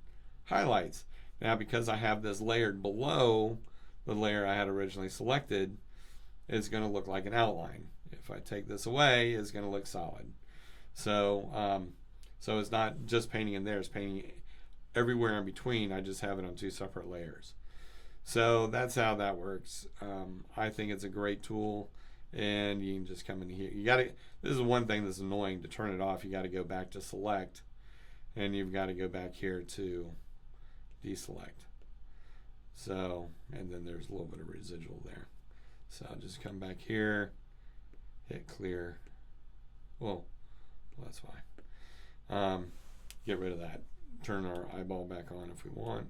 highlights. Now, because I have this layered below the layer I had originally selected, it's going to look like an outline. If I take this away, it's going to look solid. So, so it's not just painting in there, it's painting everywhere in between. I just have it on two separate layers. So that's how that works. I think it's a great tool, and you can just come in here. This is one thing that's annoying. To turn it off, you got to go back to select, and you've got to go back here to deselect. So, and then there's a little bit of residual there. So I'll just come back here, hit clear. Well, that's fine. Get rid of that. Turn our eyeball back on if we want.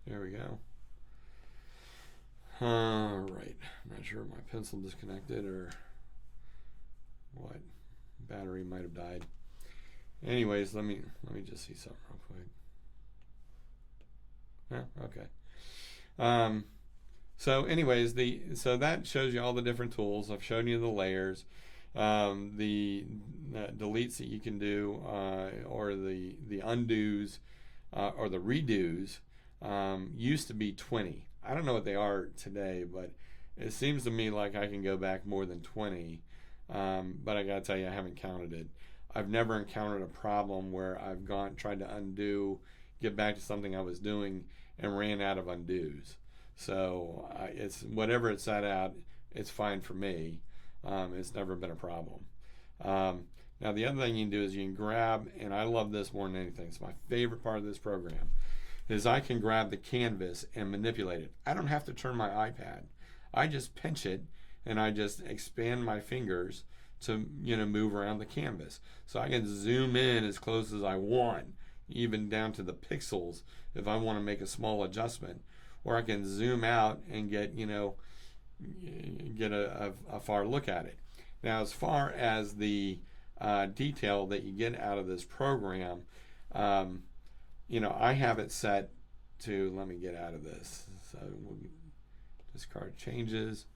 There we go. All right. I'm not sure if my pencil disconnected or what. Battery might have died. Anyways, let me just see something real quick. Yeah, okay. So anyways, so that shows you all the different tools. I've shown you the layers, the deletes that you can do, or the undos, or the redos. Used to be 20. I don't know what they are today, but it seems to me like I can go back more than 20. But I gotta tell you, I haven't counted it. I've never encountered a problem where I've tried to undo, get back to something I was doing, and ran out of undos. So it's whatever it's set at, it's fine for me. It's never been a problem. Now the other thing you can do is you can grab, and I love this more than anything. It's my favorite part of this program, is I can grab the canvas and manipulate it. I don't have to turn my iPad. I just pinch it and I just expand my fingers to move around the canvas. So I can zoom in as close as I want, even down to the pixels if I want to make a small adjustment. Or I can zoom out and get a far look at it. Now, as far as the detail that you get out of this program, I have it set to, let me get out of this. So we'll discard changes.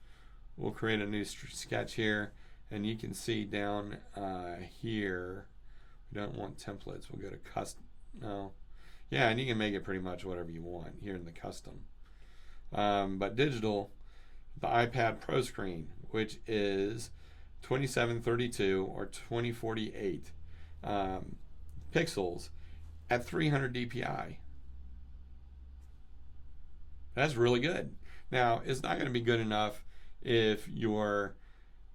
We'll create a new sketch here, and you can see down here, we don't want templates. We'll go to custom. No. Yeah, and you can make it pretty much whatever you want here in the custom. But digital, the iPad Pro screen, which is 2732 or 2048 pixels at 300 dpi. That's really good. Now, it's not going to be good enough if you're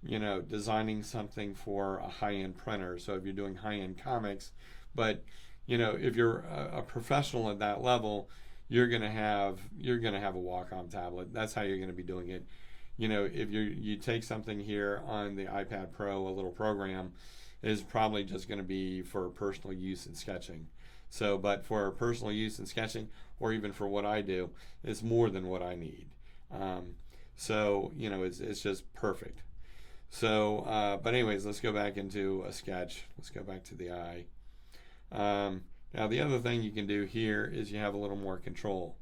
designing something for a high-end printer. So if you're doing high-end comics, but if you're a professional at that level, you're gonna have a Wacom tablet. That's how you're gonna be doing it. If you take something here on the iPad Pro, a little program, is probably just gonna be for personal use and sketching. So, but for personal use and sketching, or even for what I do, it's more than what I need. So it's just perfect. So, but anyways, let's go back into a sketch. Let's go back to the eye. Now the other thing you can do here is you have a little more control.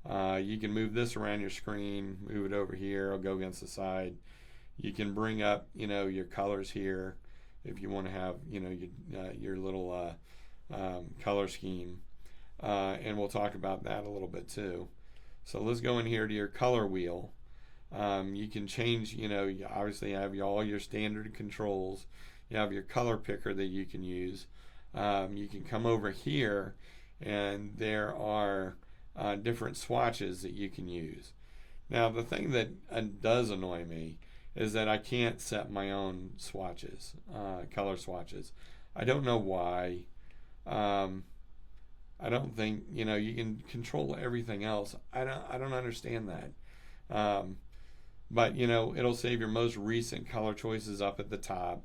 You can move this around your screen, move it over here, I'll go against the side. You can bring up, your colors here if you want to have, your little color scheme. And we'll talk about that a little bit too. So let's go in here to your color wheel. You can change, you obviously have all your standard controls. You have your color picker that you can use. You can come over here and there are different swatches that you can use. Now the thing that does annoy me is that I can't set my own swatches, color swatches. I don't know why. I don't think you can control everything else. I don't understand that. But it'll save your most recent color choices up at the top.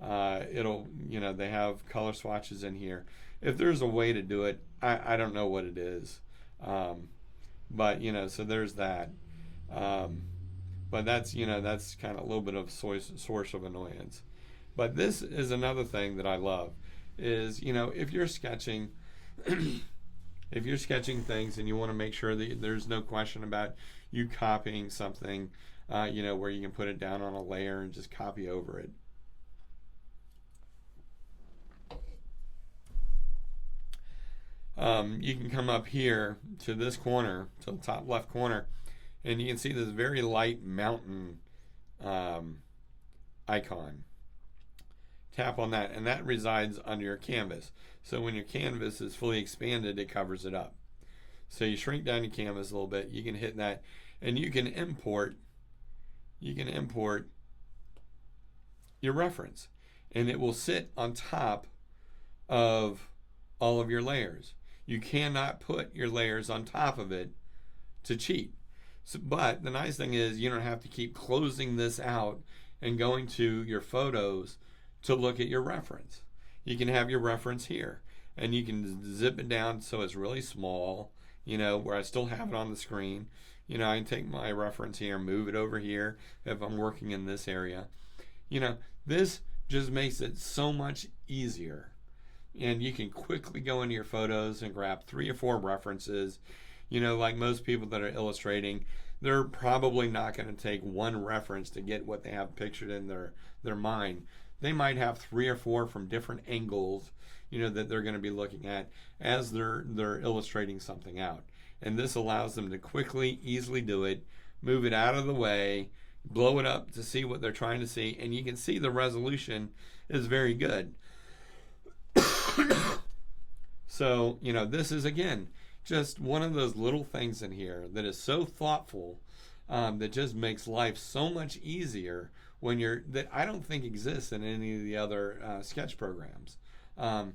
It'll they have color swatches in here. If there's a way to do it, I don't know what it is. But so there's that. But that's that's kind of a little bit of source of annoyance. But this is another thing that I love is if you're sketching if you're sketching things and you want to make sure that there's no question about you copying something, where you can put it down on a layer and just copy over it. You can come up here to this corner, to the top left corner, and you can see this very light mountain icon. Tap on that, and that resides under your canvas. So when your canvas is fully expanded, it covers it up. So you shrink down your canvas a little bit, you can hit that, and you can import your reference, and it will sit on top of all of your layers. You cannot put your layers on top of it to cheat. So, but the nice thing is you don't have to keep closing this out and going to your photos to look at your reference. You can have your reference here, and you can zip it down so it's really small, where I still have it on the screen. I can take my reference here, move it over here if I'm working in this area. This just makes it so much easier. And you can quickly go into your photos and grab 3 or 4 references. Like most people that are illustrating, they're probably not going to take one reference to get what they have pictured in their mind. They might have 3 or 4 from different angles, that they're going to be looking at as they're illustrating something out. And this allows them to quickly, easily do it, move it out of the way, blow it up to see what they're trying to see, and you can see the resolution is very good. So, this is, again, just one of those little things in here that is so thoughtful, that just makes life so much easier that I don't think exists in any of the other sketch programs. To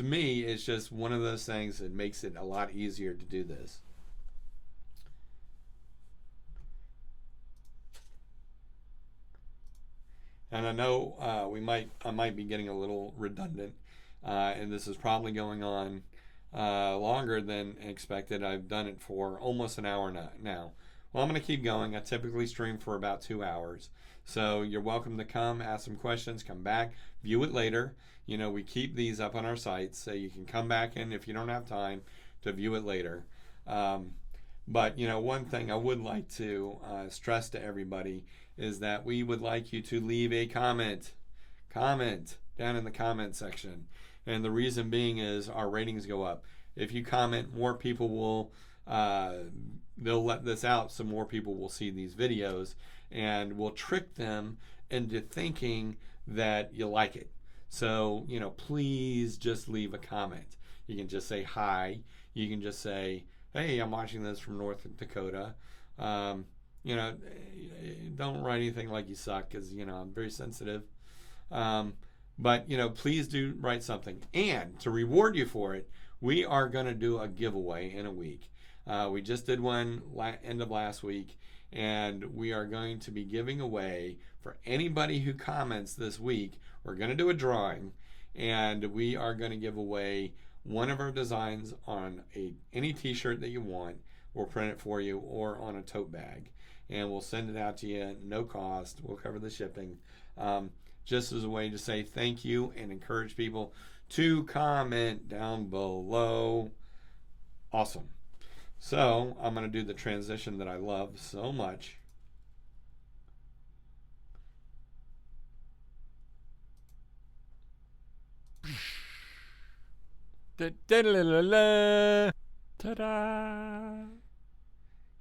me, it's just one of those things that makes it a lot easier to do this. And I know I might be getting a little redundant, and this is probably going on longer than expected. I've done it for almost an hour now. Well, I'm going to keep going. I typically stream for about 2 hours. So you're welcome to come, ask some questions, come back, view it later. We keep these up on our site, so you can come back in if you don't have time to view it later. But, one thing I would like to stress to everybody is that we would like you to leave a comment down in the comment section. And the reason being is our ratings go up. If you comment, more people will, they'll let this out so more people will see these videos, and we'll trick them into thinking that you like it. So, please just leave a comment. You can just say hi. You can just say, hey, I'm watching this from North Dakota. Don't write anything like you suck, because, I'm very sensitive. But, please do write something. And to reward you for it, we are going to do a giveaway in a week. We just did one end of last week, and we are going to be giving away for anybody who comments this week. We're going to do a drawing, and we are going to give away one of our designs on any t-shirt that you want. We'll print it for you, or on a tote bag, and we'll send it out to you, no cost. We'll cover the shipping, just as a way to say thank you and encourage people to comment down below. Awesome. So I'm going to do the transition that I love so much. Ta-da!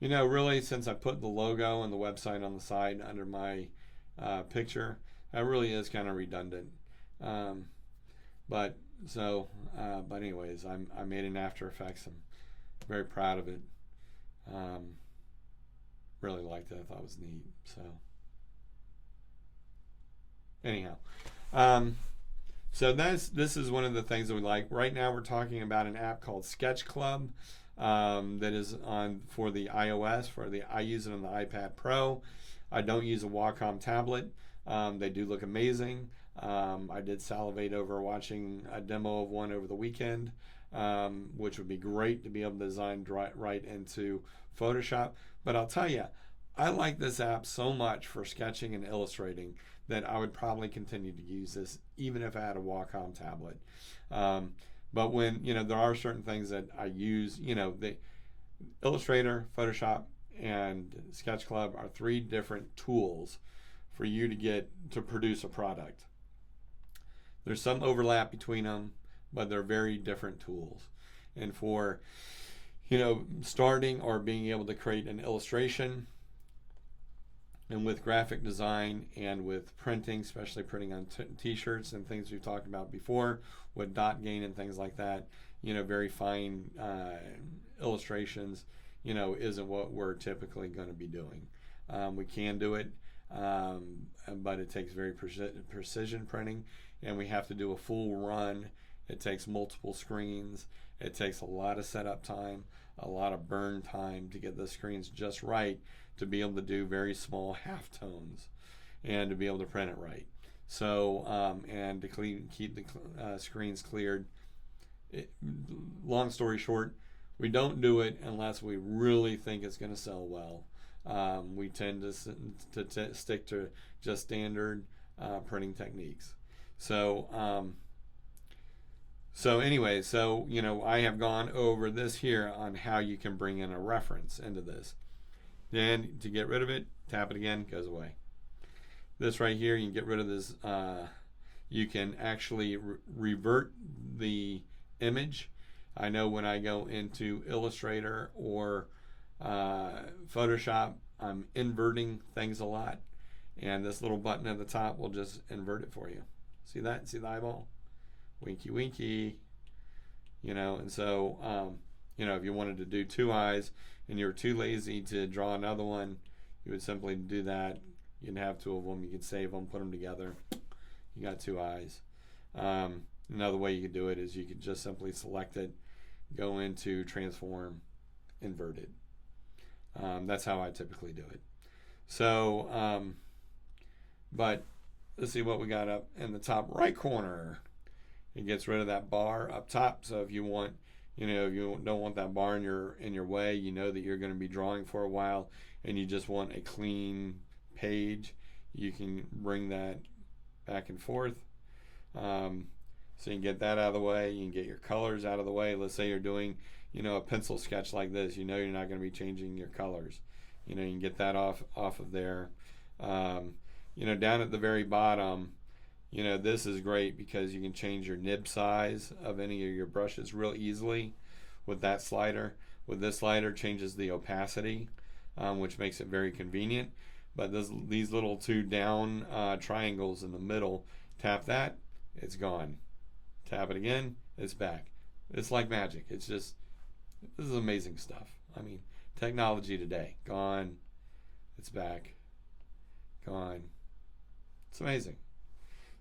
Really, since I put the logo and the website on the side under my picture, that really is kind of redundant. But anyways, I made an After Effects. I'm very proud of it. Really liked it. I thought it was neat. So anyhow, so this is one of the things that we like. Right now we're talking about an app called Sketch Club, that is for the iOS. I use it on the iPad Pro. I don't use a Wacom tablet. They do look amazing. I did salivate over watching a demo of one over the weekend, which would be great to be able to design right into Photoshop. But I'll tell you, I like this app so much for sketching and illustrating that I would probably continue to use this even if I had a Wacom tablet. But when, there are certain things that I use, the Illustrator, Photoshop, and Sketch Club are 3 different tools for you to produce a product. There's some overlap between them, but they're very different tools. And for, starting or being able to create an illustration, and with graphic design and with printing, especially printing on t-shirts and things we've talked about before, with dot gain and things like that, very fine illustrations, isn't what we're typically going to be doing. We can do it. but it takes very precision printing, and we have to do a full run. It takes multiple screens. It takes a lot of setup time, a lot of burn time to get the screens just right to be able to do very small halftones and to be able to print it right. So, and to keep the screens cleared. Long story short, we don't do it unless we really think it's going to sell well. We tend to stick to just standard printing techniques. So, anyway, I have gone over this here on how you can bring in a reference into this. Then to get rid of it, tap it again, goes away. This right here, you can get rid of this. You can actually revert the image. I know when I go into Illustrator or Photoshop, I'm inverting things a lot, and this little button at the top will just invert it for you. See that? See the eyeball? Winky winky. And so if you wanted to do two eyes and you were too lazy to draw another one, you would simply do that. You can have two of them. You can save them, put them together. You got two eyes. Another way you could do it is you could just simply select it, go into transform, invert it. That's how I typically do it. So, but let's see what we got up in the top right corner. It gets rid of that bar up top. So if you want, if you don't want that bar in your way, that you're going to be drawing for a while, and you just want a clean page, you can bring that back and forth. So you can get that out of the way. You can get your colors out of the way. Let's say you're doing, a pencil sketch like this. You're not going to be changing your colors. You can get that off of there. Down at the very bottom, this is great because you can change your nib size of any of your brushes real easily with that slider. With this slider, changes the opacity, which makes it very convenient. But these little two down triangles in the middle, tap that, it's gone. Tap it again, it's back. It's like magic. This is amazing stuff. I mean, technology today. Gone, it's back, gone. It's amazing.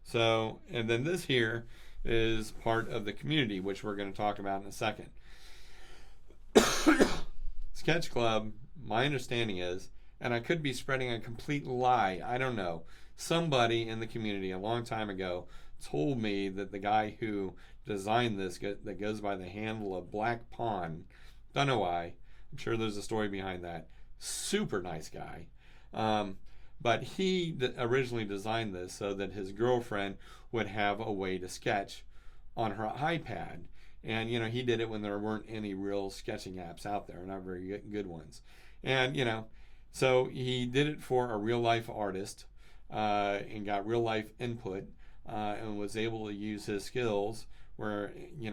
So, and then this here is part of the community, which we're going to talk about in a second. Sketch Club, my understanding is, and I could be spreading a complete lie, I don't know, somebody in the community a long time ago told me that the guy who designed this, that goes by the handle of Black Pawn, don't know why, I'm sure there's a story behind that, super nice guy, but he originally designed this so that his girlfriend would have a way to sketch on her iPad. And, he did it when there weren't any real sketching apps out there, not very good ones. And, so he did it for a real life artist and got real life input and was able to use his skills where,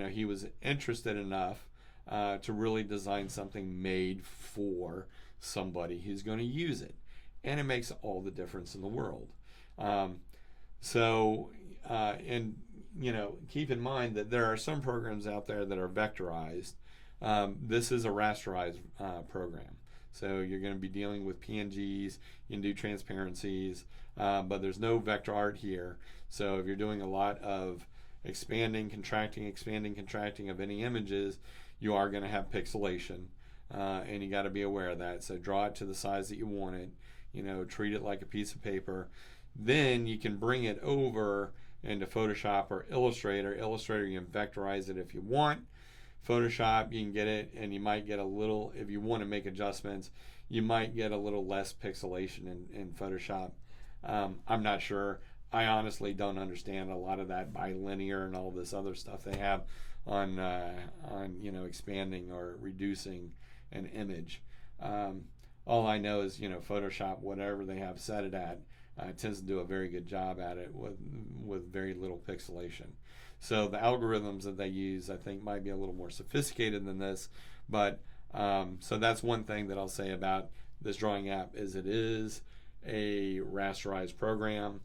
he was interested enough to really design something made for somebody who's going to use it. And it makes all the difference in the world. Keep in mind that there are some programs out there that are vectorized. This is a rasterized program. So you're going to be dealing with PNGs, you can do transparencies, but there's no vector art here. So if you're doing a lot of expanding, contracting of any images, you are going to have pixelation, and you got to be aware of that. So draw it to the size that you want it. Treat it like a piece of paper. Then you can bring it over into Photoshop or Illustrator. Illustrator, you can vectorize it if you want. Photoshop, you can get it, and you might get a little, if you want to make adjustments, you might get a little less pixelation in Photoshop. I'm not sure. I honestly don't understand a lot of that bilinear and all this other stuff they have on expanding or reducing an image. All I know is, Photoshop, whatever they have set it at, tends to do a very good job at it with very little pixelation. So the algorithms that they use, I think, might be a little more sophisticated than this. But so that's one thing that I'll say about this drawing app is it is a rasterized program.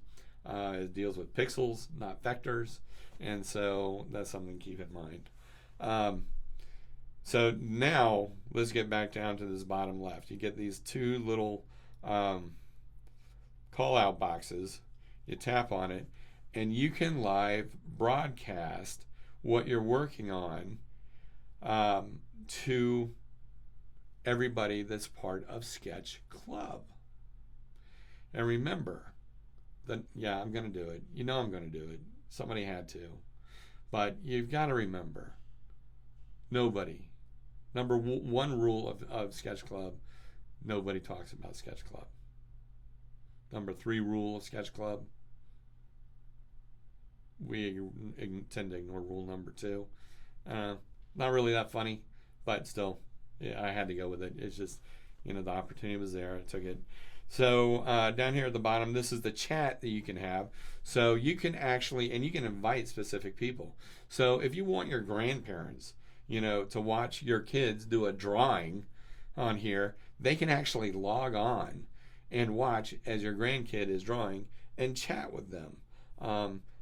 It deals with pixels, not vectors. And so that's something to keep in mind. So now let's get back down to this bottom left. You get these two little call out boxes. You tap on it, and you can live broadcast what you're working on to everybody that's part of Sketch Club. And remember that, yeah, I'm going to do it. You know I'm going to do it. Somebody had to. But you've got to remember, nobody. Number one rule of Sketch Club, nobody talks about Sketch Club. Number 3 rule of Sketch Club, we tend to ignore rule number 2. Not really that funny, but still, yeah, I had to go with it. It's just, the opportunity was there. I took it. So down here at the bottom, this is the chat that you can have. So you can actually, and you can invite specific people. So if you want your grandparents, to watch your kids do a drawing on here, they can actually log on and watch as your grandkid is drawing and chat with them.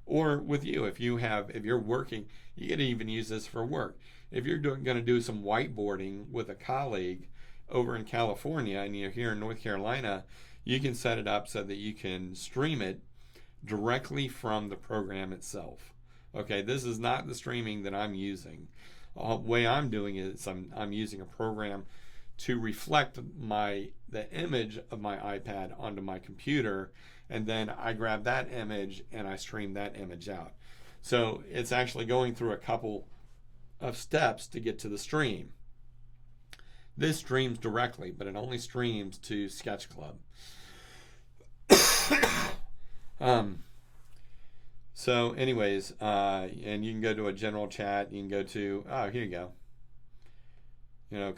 Or with you, if you're working, you can even use this for work. If you're going to do some whiteboarding with a colleague over in California and you're here in North Carolina, you can set it up so that you can stream it directly from the program itself. Okay, this is not the streaming that I'm using. The way I'm doing it is I'm using a program to reflect the image of my iPad onto my computer, and then I grab that image and I stream that image out. So it's actually going through a couple of steps to get to the stream. This streams directly, but it only streams to Sketch Club. So anyways, and you can go to a general chat. You can go to, here you go.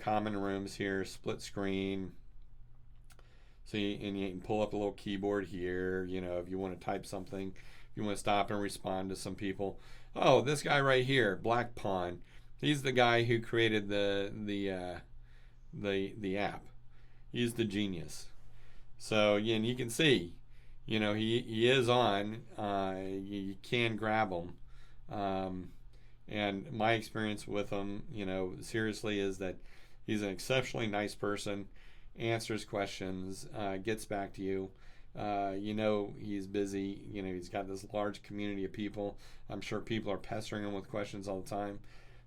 Common rooms here, split screen. So you can pull up a little keyboard here, if you want to type something, if you want to stop and respond to some people. Oh, this guy right here, Black Pawn. He's the guy who created the app. He's the genius. So again, you can see, he is on. You can grab him. And my experience with him, seriously, is that he's an exceptionally nice person, answers questions, gets back to you. He's busy. He's got this large community of people. I'm sure people are pestering him with questions all the time.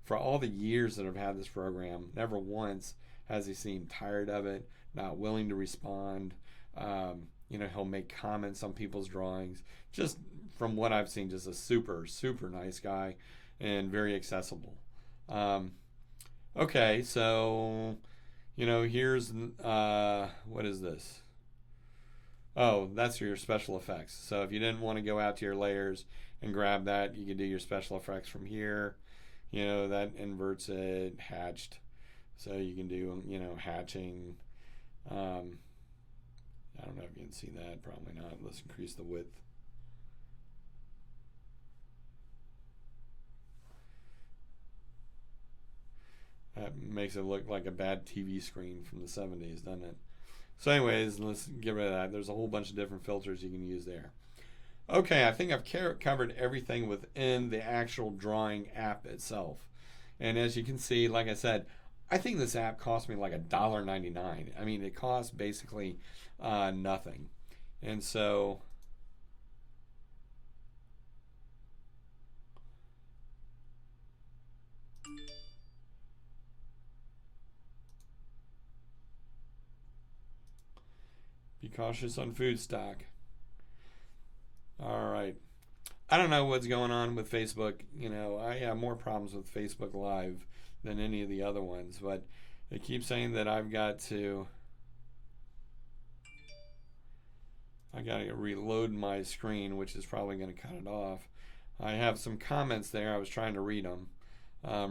For all the years that I've had this program, never once has he seemed tired of it, not willing to respond. He'll make comments on people's drawings. Just from what I've seen, just a super, super nice guy and very accessible. Okay, so, here's, what is this? Oh, that's your special effects. So if you didn't want to go out to your layers and grab that, you can do your special effects from here. That inverts it, hatched. So you can do, hatching. I don't know if you can see that. Probably not. Let's increase the width. That makes it look like a bad TV screen from the 70s, doesn't it? So anyways, let's get rid of that. There's a whole bunch of different filters you can use there. Okay, I think I've covered everything within the actual drawing app itself. And as you can see, like I said, I think this app cost me like $1.99. I mean, it costs basically nothing. And so be cautious on food stock. All right. I don't know what's going on with Facebook. I have more problems with Facebook Live than any of the other ones, but they keep saying that I got to reload my screen, which is probably going to cut it off. I have some comments there. I was trying to read them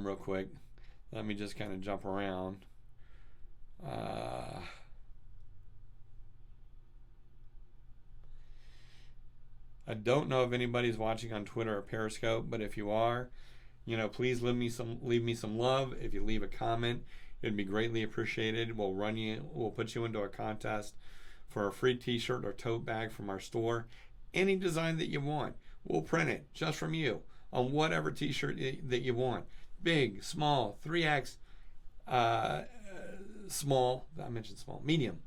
real quick. Let me just kind of jump around. I don't know if anybody's watching on Twitter or Periscope, but if you are, please leave me some love. If you leave a comment, it'd be greatly appreciated. We'll put you into a contest for a free t-shirt or tote bag from our store. Any design that you want, we'll print it just from you on whatever t-shirt that you want. Big, small, 3X, small, I mentioned small, medium,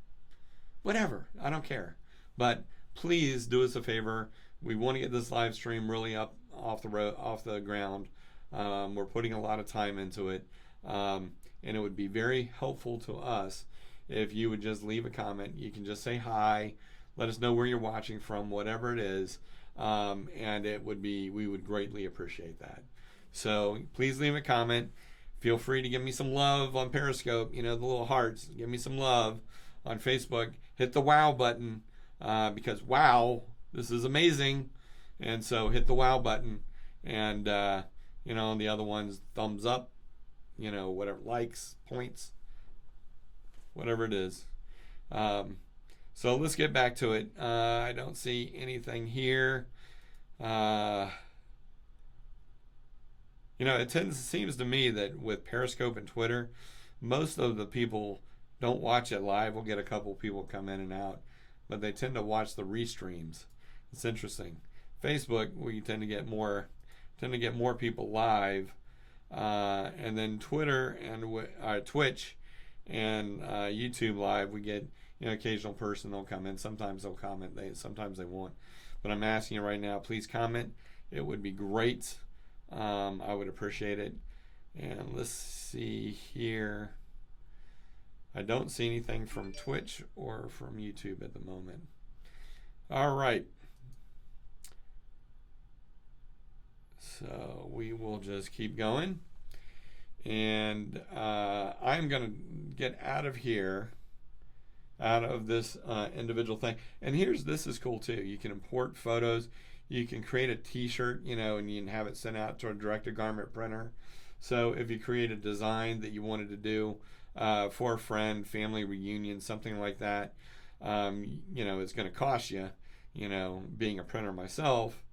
whatever, I don't care. But please do us a favor. We want to get this live stream really up off the ground. We're putting a lot of time into it, and it would be very helpful to us if you would just leave a comment. You can just say hi, let us know where you're watching from, whatever it is, and we would greatly appreciate that. So please leave a comment. Feel free to give me some love on Periscope, the little hearts. Give me some love on Facebook. Hit the wow button, because wow, this is amazing. And so hit the wow button. And, the other ones, thumbs up, whatever, likes, points, whatever it is. So let's get back to it. I don't see anything here. It seems to me that with Periscope and Twitter, most of the people don't watch it live. We'll get a couple people come in and out, but they tend to watch the restreams. It's interesting. Facebook, we tend to get more people live, and then Twitter and Twitch and YouTube live, we get occasional person will come in. Sometimes they'll comment. Sometimes they won't. But I'm asking you right now, please comment. It would be great. I would appreciate it. And let's see here. I don't see anything from Twitch or from YouTube at the moment. All right. So we will just keep going. And I'm going to get out of here, out of this individual thing. And this is cool too. You can import photos. You can create a t-shirt, and you can have it sent out to a direct-to-garment printer. So if you create a design that you wanted to do for a friend, family reunion, something like that, it's going to cost you, being a printer myself,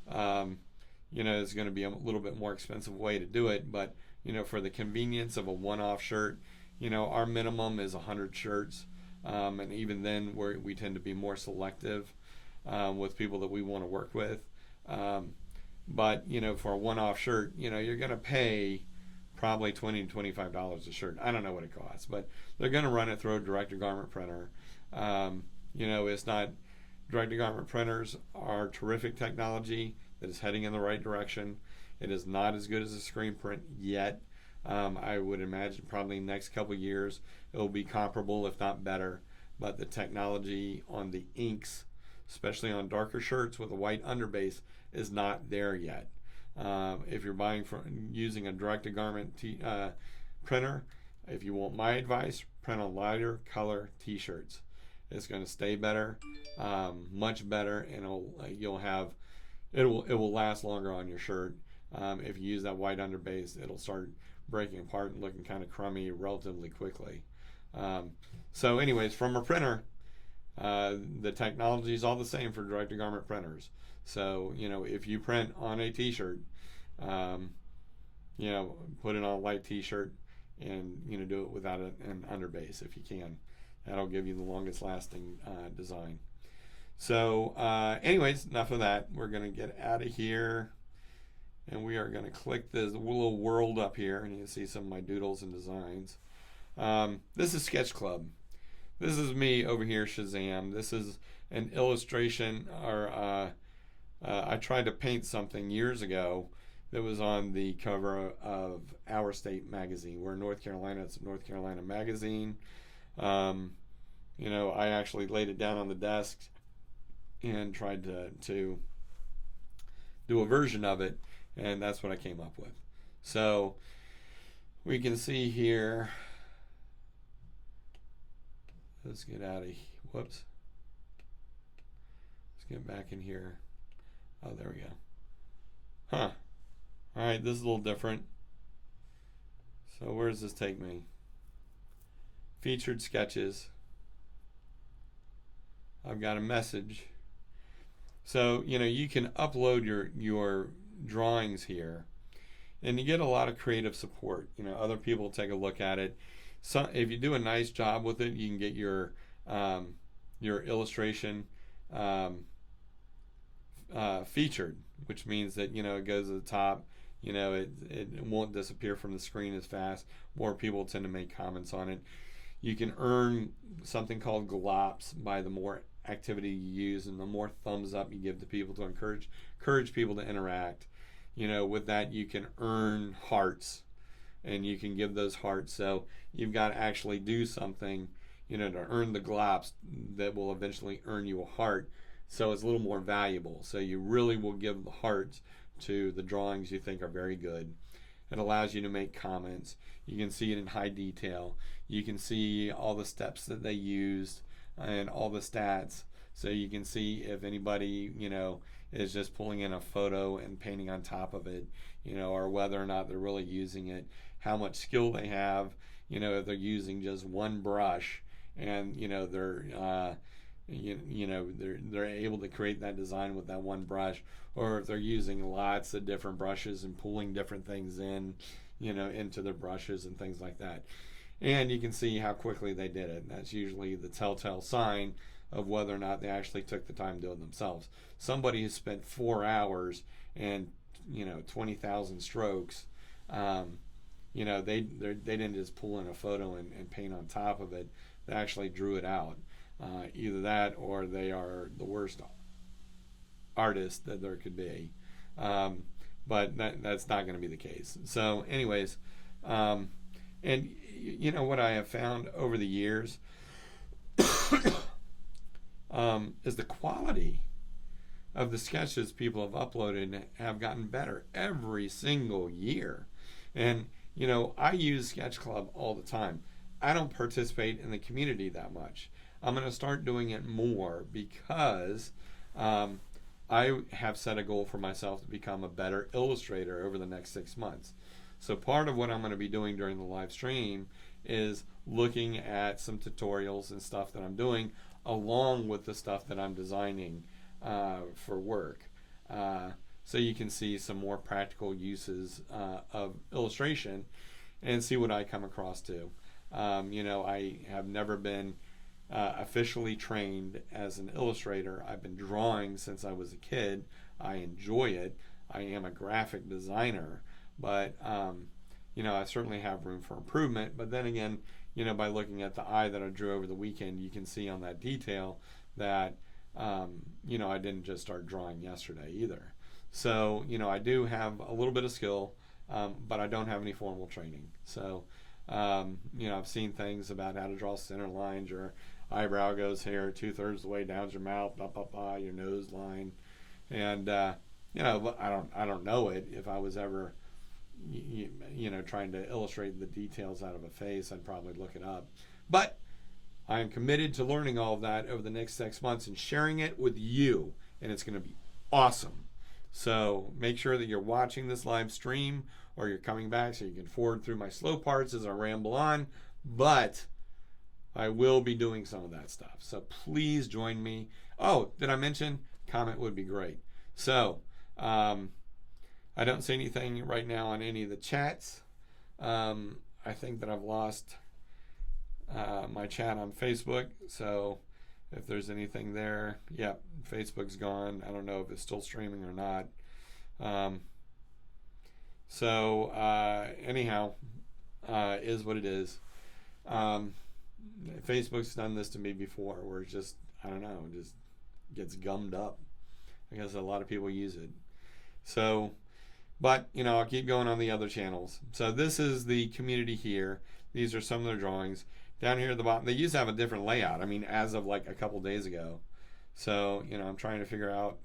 it's going to be a little bit more expensive way to do it. But, for the convenience of a one-off shirt, our minimum is 100 shirts. And even then, we tend to be more selective with people that we want to work with. But, for a one-off shirt, you're going to pay probably $20 to $25 a shirt. I don't know what it costs, but they're going to run it through a direct-to-garment printer. It's not, direct-to-garment printers are terrific technology that is heading in the right direction. It is not as good as a screen print yet. I would imagine probably next couple years it will be comparable, if not better. But the technology on the inks, especially on darker shirts with a white underbase, is not there yet. If you're using a direct-to-garment printer, if you want my advice, print on lighter color t-shirts. It's going to stay better, much better, and it will last longer on your shirt. If you use that white underbase, it'll start breaking apart and looking kind of crummy relatively quickly. So anyways, from a printer, the technology is all the same for direct-to-garment printers. So, if you print on a t-shirt, put it on a light t-shirt and, do it without an underbase if you can. That'll give you the longest lasting design. So anyways, enough of that. We're going to get out of here, and we are going to click this little world up here, and you can see some of my doodles and designs. This is Sketch Club. This is me over here, Shazam. This is an illustration, or I tried to paint something years ago that was on the cover of Our State magazine. We're in North Carolina. It's a North Carolina magazine. I actually laid it down on the desk and tried to do a version of it, and that's what I came up with. So we can see here, let's get out of, whoops, let's get back in here. Oh, there we go. All right, this is a little different. So where does this take me? Featured sketches. I've got a message. So, you can upload your drawings here, and you get a lot of creative support. Other people take a look at it. So if you do a nice job with it, you can get your illustration featured, which means that it goes to the top. It won't disappear from the screen as fast. More people tend to make comments on it. You can earn something called glops by the more activity you use and the more thumbs up you give to people to encourage people to interact, with that you can earn hearts, and you can give those hearts. So you've got to actually do something, to earn the glops that will eventually earn you a heart. So it's a little more valuable. So you really will give the hearts to the drawings you think are very good. It allows you to make comments. You can see it in high detail. You can see all the steps that they used and all the stats. So you can see if anybody, is just pulling in a photo and painting on top of it, or whether or not they're really using it, how much skill they have, if they're using just one brush and, they're able to create that design with that one brush, or if they're using lots of different brushes and pulling different things in, into their brushes and things like that. And you can see how quickly they did it. That's usually the telltale sign of whether or not they actually took the time doing it themselves. Somebody who spent 4 hours and 20,000 strokes, they didn't just pull in a photo and paint on top of it. They actually drew it out. Either that or they are the worst artist that there could be. But that's not going to be the case. So anyways, and what I have found over the years is the quality of the sketches people have uploaded have gotten better every single year. And I use Sketch Club all the time. I don't participate in the community that much. I'm going to start doing it more because I have set a goal for myself to become a better illustrator over the next 6 months. So part of what I'm going to be doing during the live stream is looking at some tutorials and stuff that I'm doing along with the stuff that I'm designing for work. So you can see some more practical uses of illustration and see what I come across to. I have never been officially trained as an illustrator. I've been drawing since I was a kid. I enjoy it. I am a graphic designer, but I certainly have room for improvement. But then again, by looking at the eye that I drew over the weekend, you can see on that detail that I didn't just start drawing yesterday either. So I do have a little bit of skill, but I don't have any formal training. So I've seen things about how to draw center lines. Your eyebrow goes here 2/3 of the way down your mouth, your nose line, and I don't know it. If I was ever trying to illustrate the details out of a face, I'd probably look it up. But I am committed to learning all of that over the next 6 months and sharing it with you, and it's going to be awesome. So make sure that you're watching this live stream or you're coming back so you can forward through my slow parts as I ramble on. But I will be doing some of that stuff. So please join me. Oh, did I mention? Comment would be great. So I don't see anything right now on any of the chats. I think that I've lost my chat on Facebook. So if there's anything there, yeah, Facebook's gone. I don't know if it's still streaming or not. Anyhow, is what it is. Facebook's done this to me before where it's just, I don't know, just gets gummed up. I guess a lot of people use it. So, but, I'll keep going on the other channels. So this is the community here. These are some of their drawings. Down here at the bottom, they used to have a different layout. I mean, as of like a couple days ago. So, I'm trying to figure out.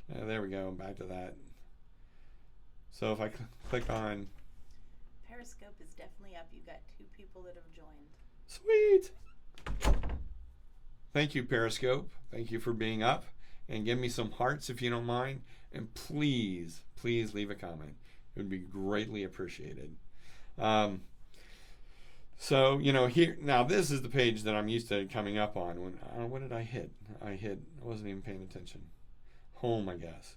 There we go. Back to that. So if I click on. Periscope is definitely up. You've got 2 people that have joined. Sweet. Thank you, Periscope. Thank you for being up. And give me some hearts if you don't mind. And please, please leave a comment. It would be greatly appreciated. So, here, now this is the page that I'm used to coming up on. What did I hit? I wasn't even paying attention. Home, I guess.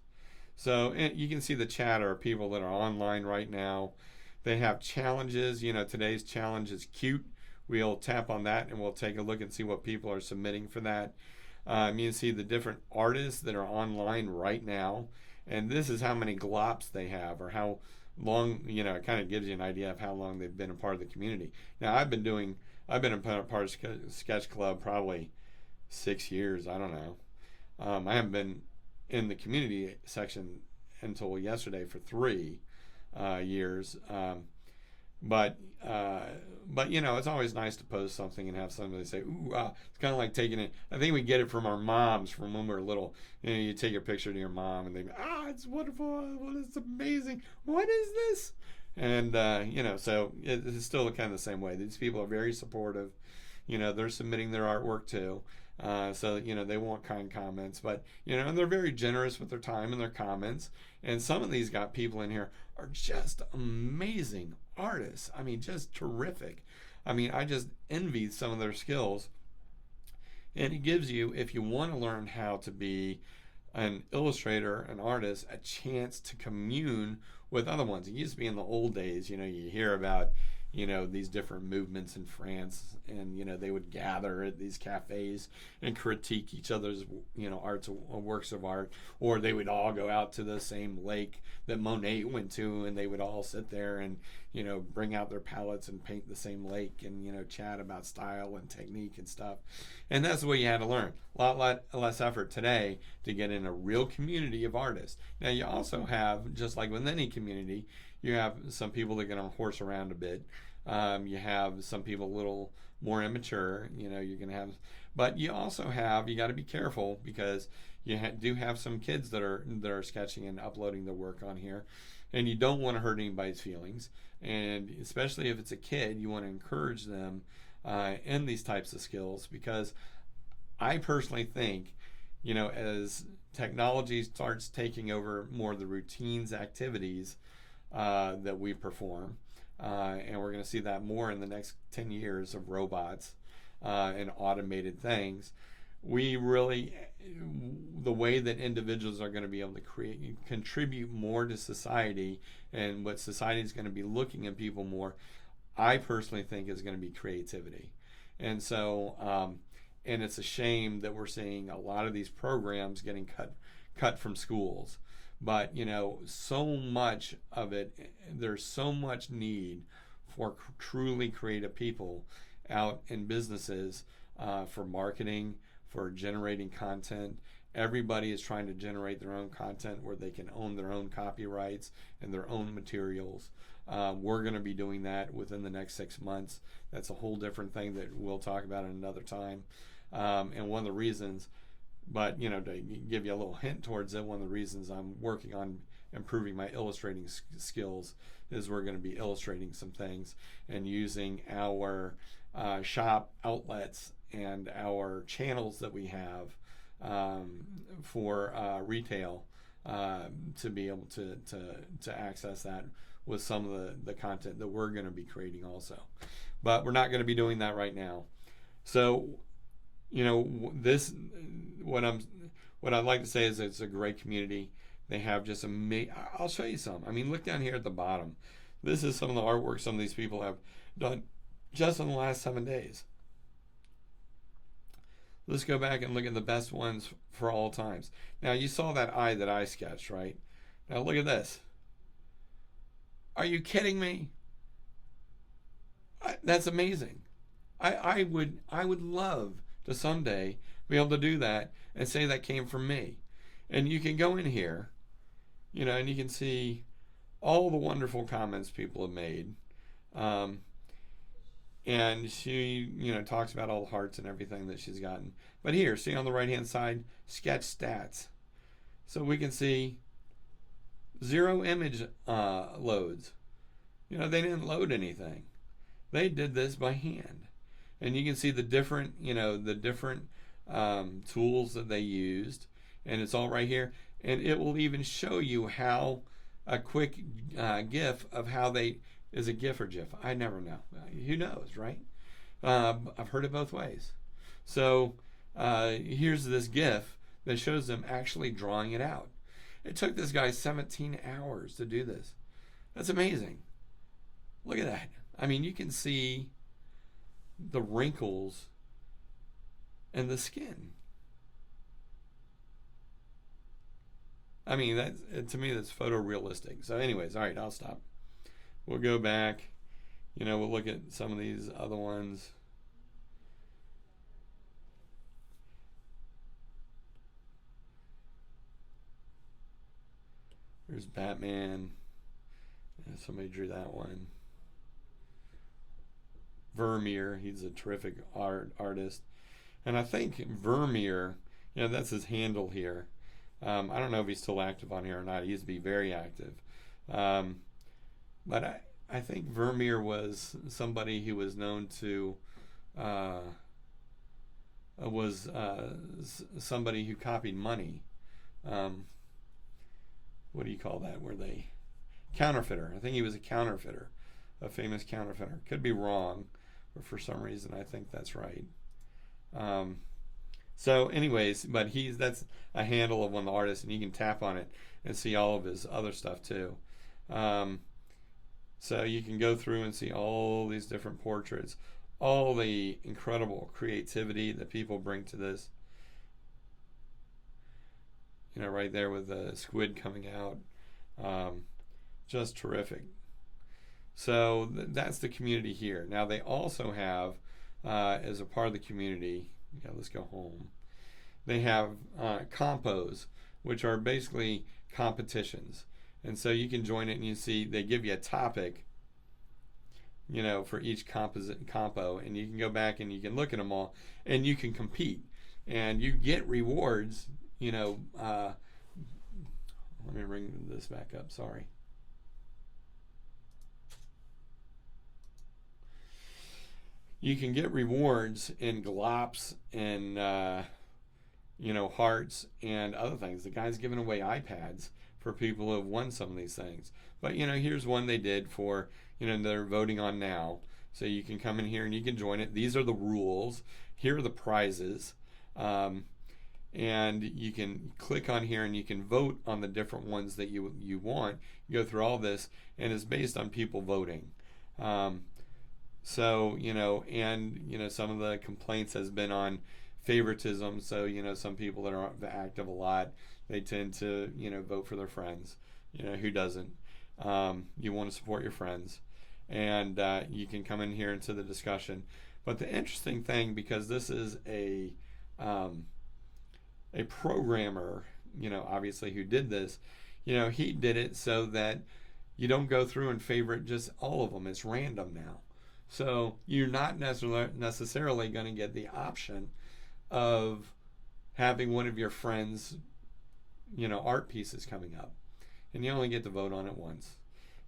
So, and you can see the chatter of people that are online right now. They have challenges. Today's challenge is cute. We'll tap on that and we'll take a look and see what people are submitting for that. You can see the different artists that are online right now. And this is how many glops they have or how long, it kind of gives you an idea of how long they've been a part of the community. Now, I've been a part of Sketch Club probably, 6 years. I don't know. I haven't been in the community section until yesterday for 3 years. But it's always nice to post something and have somebody say, "Ooh, it's kind of like taking it." I think we get it from our moms from when we were little. You take a picture to your mom and they, it's wonderful. Well, it's amazing. What is this? And so it's still kind of the same way. These people are very supportive. They're submitting their artwork too. So they want kind comments, but and they're very generous with their time and their comments. And some of these got people in here are just amazing artists. I mean, just terrific. I mean, I just envy some of their skills. And it gives you, if you want to learn how to be an illustrator, an artist, a chance to commune with other ones. It used to be in the old days, you hear about these different movements in France, and they would gather at these cafes and critique each other's arts, works of art, or they would all go out to the same lake that Monet went to, and they would all sit there and bring out their palettes and paint the same lake, and chat about style and technique and stuff. And that's the way you had to learn. A lot less effort today to get in a real community of artists. Now you also have, just like with any community, you have some people that are going to horse around a bit. You have some people a little more immature. You're going to have, but you also have, you got to be careful, because you do have some kids that are sketching and uploading their work on here, and you don't want to hurt anybody's feelings. And especially if it's a kid, you want to encourage them in these types of skills, because I personally think, as technology starts taking over more of the routines activities that we perform, and we're going to see that more in the next 10 years of robots and automated things. The way that individuals are going to be able to contribute more to society, and what society is going to be looking at people more, I personally think is going to be creativity. And so, and it's a shame that we're seeing a lot of these programs getting cut from schools. But so much of it, there's so much need for truly creative people out in businesses, for marketing, for generating content. Everybody is trying to generate their own content where they can own their own copyrights and their own materials. We're going to be doing that within the next 6 months. That's a whole different thing that we'll talk about in another time. And one of the reasons, but to give you a little hint towards it, one of the reasons I'm working on improving my illustrating skills is we're going to be illustrating some things and using our shop outlets and our channels that we have for retail to be able to access that with some of the content that we're going to be creating also. But we're not going to be doing that right now. So this, what I'd like to say is it's a great community. They have just amazing. I'll show you some. I mean, look down here at the bottom. This is some of the artwork some of these people have done just in the last 7 days. Let's go back and look at the best ones for all times. Now, you saw that eye that I sketched, right? Now look at this. Are you kidding me? That's amazing. I would love to someday be able to do that and say that came from me. And you can go in here, and you can see all the wonderful comments people have made. And she, talks about all the hearts and everything that she's gotten. But here, see on the right-hand side, sketch stats. So we can see 0 image loads. They didn't load anything. They did this by hand. And you can see the different tools that they used. And it's all right here. And it will even show you how a quick GIF of how they... Is it GIF or GIF? I never know. Who knows, right? I've heard it both ways. So here's this GIF that shows them actually drawing it out. It took this guy 17 hours to do this. That's amazing. Look at that. I mean, you can see the wrinkles and the skin. I mean, to me, that's photorealistic. So anyways, all right, I'll stop. We'll go back, we'll look at some of these other ones. Here's Batman. Yeah, somebody drew that one. Vermeer, he's a terrific artist. And I think Vermeer, that's his handle here. I don't know if he's still active on here or not. He used to be very active. But I think Vermeer was somebody who was known to, somebody who copied money. What do you call that? Counterfeiter. I think he was a counterfeiter, a famous counterfeiter. Could be wrong, but for some reason I think that's right. So anyways, but that's a handle of one of the artists, and you can tap on it and see all of his other stuff too. So you can go through and see all these different portraits, all the incredible creativity that people bring to this. Right there with the squid coming out. Just terrific. So that's the community here. Now they also have, as a part of the community, let's go home. They have compos, which are basically competitions. And so you can join it and you see they give you a topic, for each compo, and you can go back and you can look at them all and you can compete and you get rewards, let me bring this back up, sorry. You can get rewards in glops and hearts and other things. The guy's giving away iPads for people who have won some of these things. But here's one they did for they're voting on now. So you can come in here and you can join it. These are the rules. Here are the prizes. And you can click on here and you can vote on the different ones that you want. You go through all this, and it's based on people voting. So some of the complaints has been on favoritism. So some people that are active a lot, they tend to vote for their friends. Who doesn't? You want to support your friends, and you can come in here into the discussion. But the interesting thing, because this is a programmer, obviously, who did this, he did it so that you don't go through and favorite just all of them. It's random now. So you're not necessarily going to get the option of having one of your friends, art pieces coming up. And you only get to vote on it once.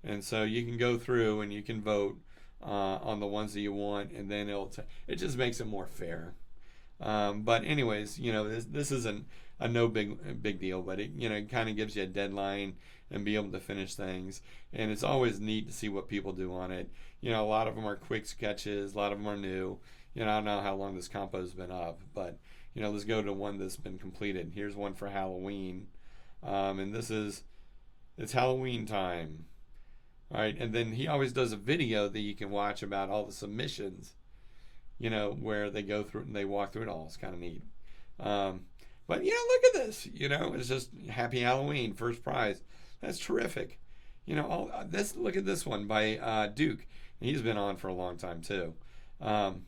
And so you can go through and you can vote on the ones that you want, and then it just makes it more fair. But anyways, this isn't a no big deal, but it kind of gives you a deadline and be able to finish things. And it's always neat to see what people do on it. A lot of them are quick sketches, a lot of them are new. I don't know how long this compo's been up, but let's go to one that's been completed. Here's one for Halloween, and it's Halloween time. All right, and then he always does a video that you can watch about all the submissions, where they go through and they walk through it all. It's kind of neat. But look at this. It's just Happy Halloween, first prize. That's terrific. All this. Look at this one by Duke. He's been on for a long time too. That's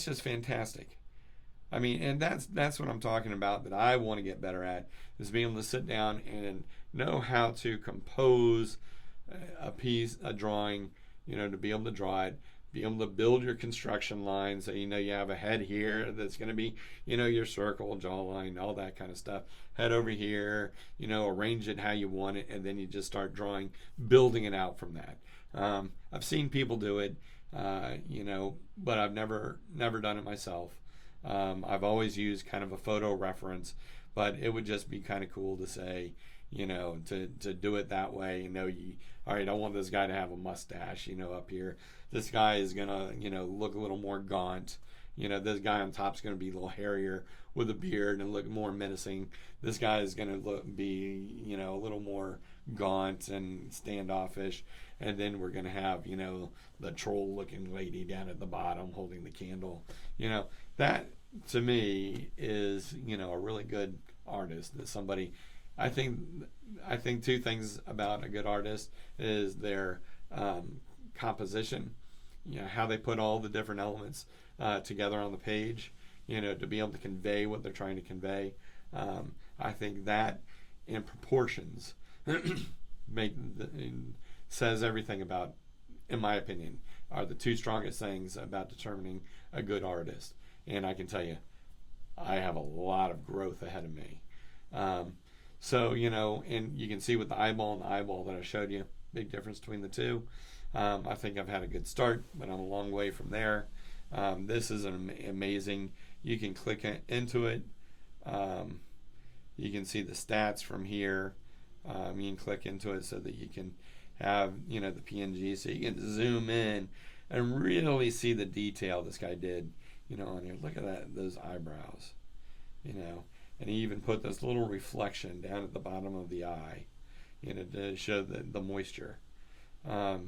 just fantastic. And that's what I'm talking about, that I want to get better at, is being able to sit down and know how to compose a piece, a drawing, to be able to draw it, be able to build your construction line, so you have a head here that's going to be, your circle, jawline, all that kind of stuff. Head over here, arrange it how you want it, and then you just start drawing, building it out from that. I've seen people do it, but I've never done it myself. I've always used kind of a photo reference, but it would just be kind of cool to say, to do it that way. All right, I want this guy to have a mustache, up here. This guy is going to, look a little more gaunt. This guy on top is going to be a little hairier with a beard and look more menacing. This guy is going to be, a little more gaunt and standoffish. And then we're going to have, the troll-looking lady down at the bottom holding the candle. That, to me, is, a really good artist. That somebody, I think two things about a good artist is their composition, how they put all the different elements together on the page, to be able to convey what they're trying to convey. I think that and proportions says everything about, in my opinion, are the two strongest things about determining a good artist. And I can tell you, I have a lot of growth ahead of me. So, and you can see with the eyeball and the eyeball that I showed you, big difference between the two. I think I've had a good start, but I'm a long way from there. This is amazing. You can click into it. You can see the stats from here. You can click into it so that you can have, the PNG, so you can zoom in and really see the detail this guy did, on here. Look at that, those eyebrows, and he even put this little reflection down at the bottom of the eye, to show the moisture. Look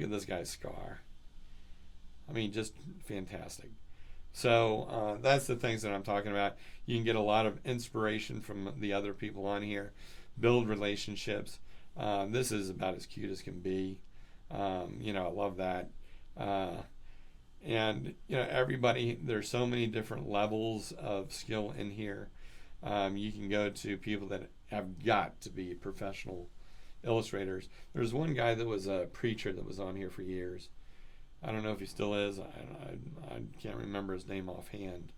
at this guy's scar. I mean, just fantastic. So that's the things that I'm talking about. You can get a lot of inspiration from the other people on here, build relationships. This is about as cute as can be. I love that. And everybody, there's so many different levels of skill in here. You can go to people that have got to be professional illustrators. There's one guy that was a preacher that was on here for years. I don't know if he still is. I can't remember his name offhand.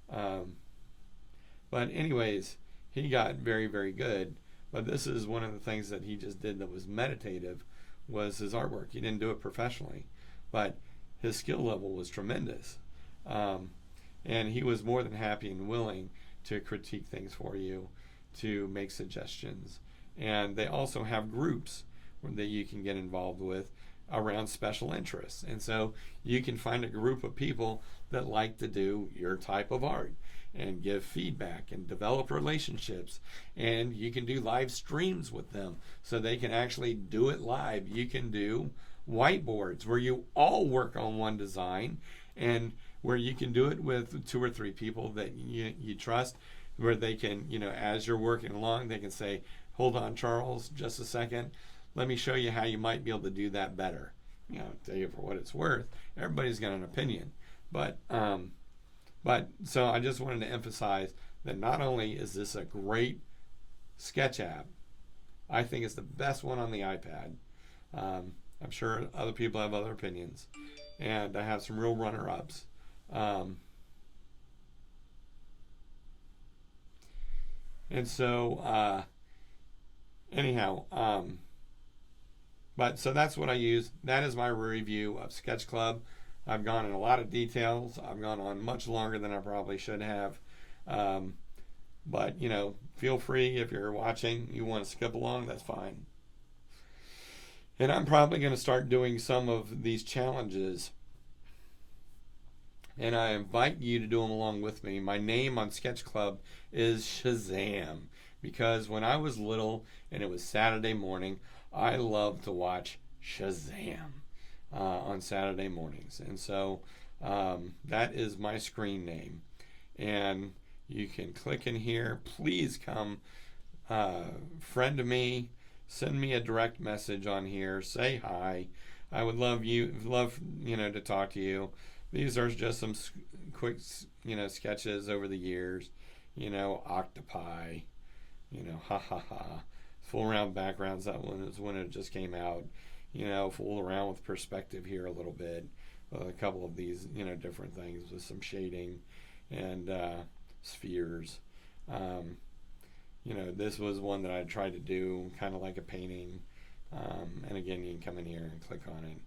But anyways, he got very, very good. But this is one of the things that he just did that was meditative, was his artwork. He didn't do it professionally, but his skill level was tremendous. And he was more than happy and willing to critique things for you, to make suggestions. And they also have groups that you can get involved with around special interests. And so you can find a group of people that like to do your type of art and give feedback and develop relationships. And you can do live streams with them so they can actually do it live. You can do whiteboards where you all work on one design, and where you can do it with 2 or 3 people that you trust, where they can, as you're working along, they can say, hold on, Charles, just a second. Let me show you how you might be able to do that better. Tell you for what it's worth. Everybody's got an opinion. But so I just wanted to emphasize that not only is this a great sketch app, I think it's the best one on the iPad. I'm sure other people have other opinions. And I have some real runner-ups. And so, anyhow, but so that's what I use. That is my review of Sketch Club. I've gone in a lot of details. I've gone on much longer than I probably should have. But, feel free, if you're watching, you want to skip along, that's fine. And I'm probably going to start doing some of these challenges. And I invite you to do them along with me. My name on Sketch Club is Shazam, because when I was little and it was Saturday morning, I loved to watch Shazam on Saturday mornings. And so that is my screen name. And you can click in here. Please come friend me. Send me a direct message on here. Say hi. I would love to talk to you. These are just some quick, sketches over the years. Octopi. Ha ha ha. Fool around backgrounds. That one is when it just came out. Fool around with perspective here a little bit. A couple of these, different things with some shading and spheres. This was one that I tried to do kind of like a painting. And again, you can come in here and click on it,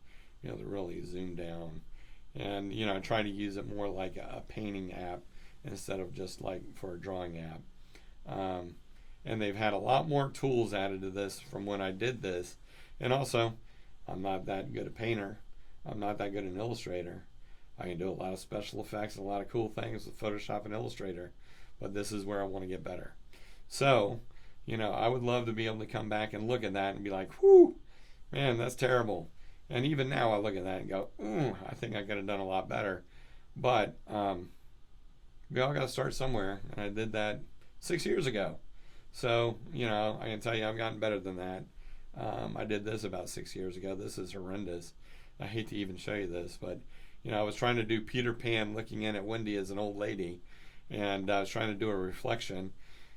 to really zoom down. And, I try to use it more like a painting app instead of just like for a drawing app. And they've had a lot more tools added to this from when I did this. And also, I'm not that good a painter. I'm not that good an illustrator. I can do a lot of special effects and a lot of cool things with Photoshop and Illustrator. But this is where I want to get better. So, I would love to be able to come back and look at that and be like, whew, man, that's terrible. And even now I look at that and go, I think I could have done a lot better. But we all got to start somewhere. And I did that 6 years ago. So, I can tell you I've gotten better than that. I did this about 6 years ago. This is horrendous. I hate to even show you this, but, I was trying to do Peter Pan looking in at Wendy as an old lady. And I was trying to do a reflection.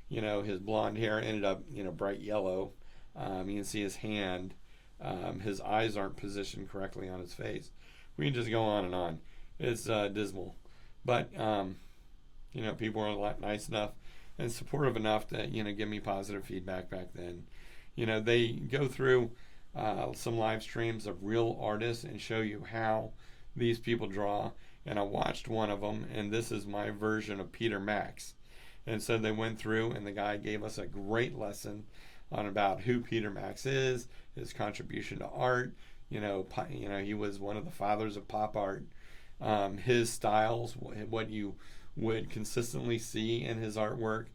his blonde hair ended up, bright yellow. You can see his hand. His eyes aren't positioned correctly on his face. We can just go on and on. It's dismal. But, people were nice enough and supportive enough to, give me positive feedback back then. They go through some live streams of real artists and show you how these people draw. And I watched one of them, and this is my version of Peter Max. And so they went through, and the guy gave us a great lesson on about who Peter Max is, his contribution to art. He was one of the fathers of pop art. His styles, what you would consistently see in his artwork,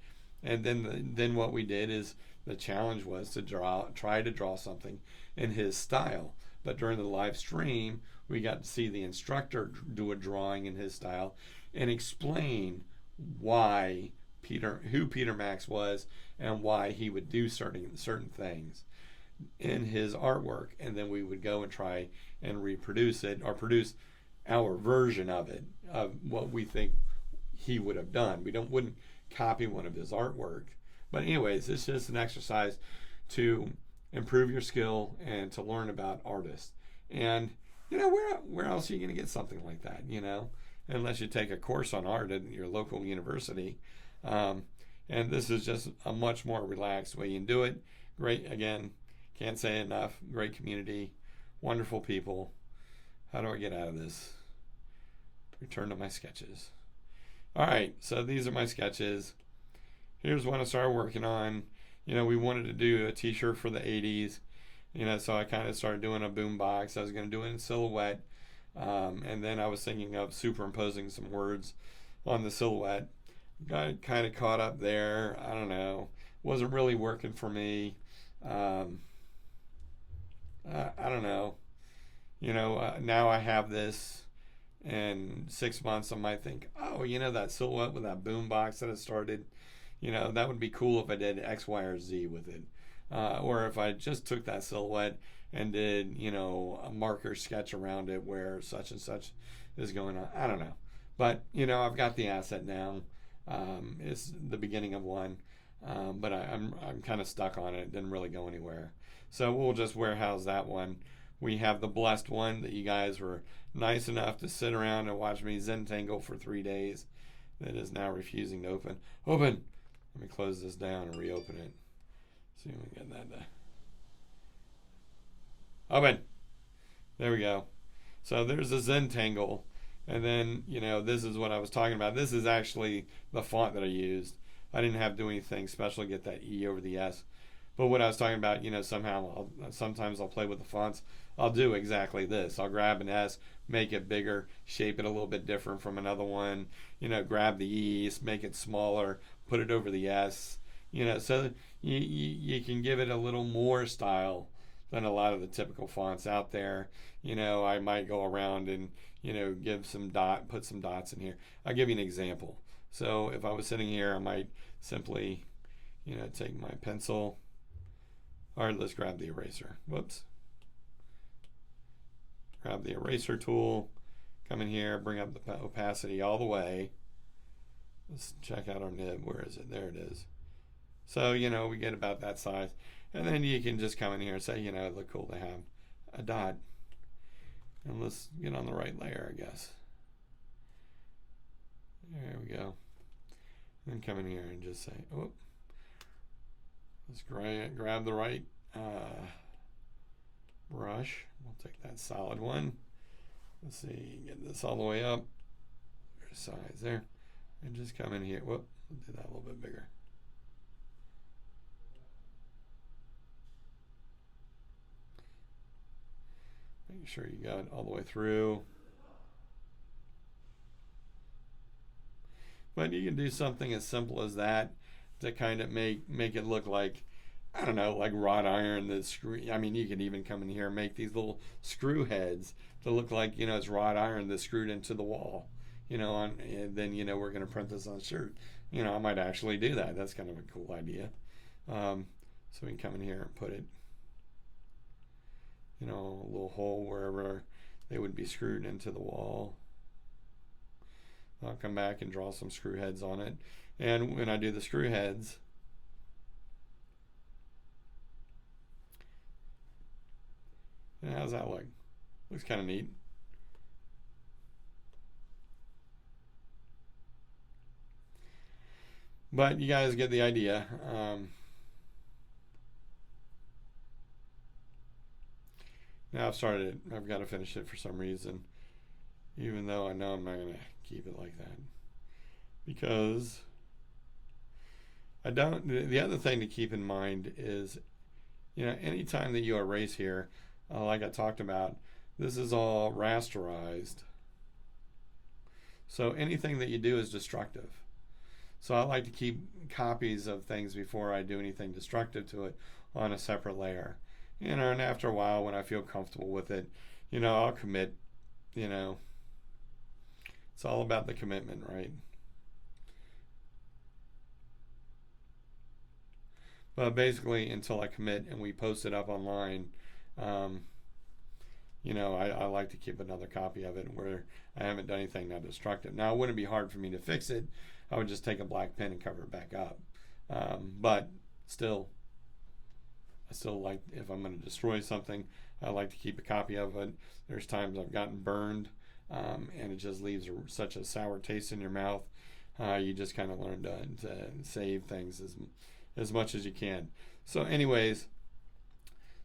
and then what we did is the challenge was to try to draw something in his style. But during the live stream, we got to see the instructor do a drawing in his style and explain who Peter Max was and why he would do certain things in his artwork, and then we would go and try and reproduce it or produce our version of it, of what we think he would have done. We wouldn't copy one of his artwork. But anyways, it's just an exercise to improve your skill and to learn about artists. And where else are you going to get something like that? Unless you take a course on art at your local university. And this is just a much more relaxed way you can do it. Great, again, can't say enough. Great community, wonderful people. How do I get out of this? Return to my sketches. All right, so these are my sketches. Here's one I started working on. We wanted to do a t-shirt for the 80s. So I kind of started doing a boom box. I was going to do it in silhouette. And then I was thinking of superimposing some words on the silhouette. Got kind of caught up there. I don't know. Wasn't really working for me. I don't know. Now I have this. In 6 months, I might think, oh, that silhouette with that boom box that I started, that would be cool if I did X, Y, or Z with it. Or if I just took that silhouette and did, a marker sketch around it where such and such is going on. I don't know. But, I've got the asset now. It's the beginning of one. But I'm kind of stuck on it. It didn't really go anywhere. So we'll just warehouse that one. We have the blessed one that you guys were nice enough to sit around and watch me Zentangle for 3 days. That is now refusing to open. Open! Let me close this down and reopen it. See if we can get that to open. There we go. So there's the Zentangle. And then, this is what I was talking about. This is actually the font that I used. I didn't have to do anything special to get that E over the S. But what I was talking about, sometimes I'll play with the fonts. I'll do exactly this. I'll grab an S, make it bigger, shape it a little bit different from another one. Grab the E, make it smaller, put it over the S. So you can give it a little more style than a lot of the typical fonts out there. I might go around and, put some dots in here. I'll give you an example. So if I was sitting here, I might simply, take my pencil. All right, let's grab the eraser. Whoops. Grab the eraser tool. Come in here, bring up the opacity all the way. Let's check out our nib. Where is it? There it is. So, we get about that size. And then you can just come in here and say, it'd look cool to have a dot. And let's get on the right layer, I guess. There we go. And then come in here and just say, oh. Let's grab the right brush. We'll take that solid one. Let's see, get this all the way up. There's size there. And just come in here. Whoop, we'll do that a little bit bigger. Make sure you got it all the way through. But you can do something as simple as that to kind of make it look like, I don't know, like wrought iron. That screw. I mean, you could even come in here and make these little screw heads to look like, it's wrought iron that's screwed into the wall. And then we're going to print this on a shirt. I might actually do that. That's kind of a cool idea. So we can come in here and put it, a little hole wherever they would be screwed into the wall. I'll come back and draw some screw heads on it. And when I do the screw heads, how's that look? Looks kind of neat. But you guys get the idea. Now I've started it. I've got to finish it for some reason, even though I know I'm not going to keep it like that. Because I don't. The other thing to keep in mind is, anytime that you erase here, like I talked about, this is all rasterized. So anything that you do is destructive. So I like to keep copies of things before I do anything destructive to it on a separate layer. And after a while, when I feel comfortable with it, I'll commit. It's all about the commitment, right? But basically, until I commit and we post it up online, I like to keep another copy of it where I haven't done anything that destructive. Now, it wouldn't be hard for me to fix it. I would just take a black pen and cover it back up. But still, I still like, if I'm going to destroy something, I like to keep a copy of it. There's times I've gotten burned, and it just leaves such a sour taste in your mouth. You just kind of learn to save things as much as you can. So anyways,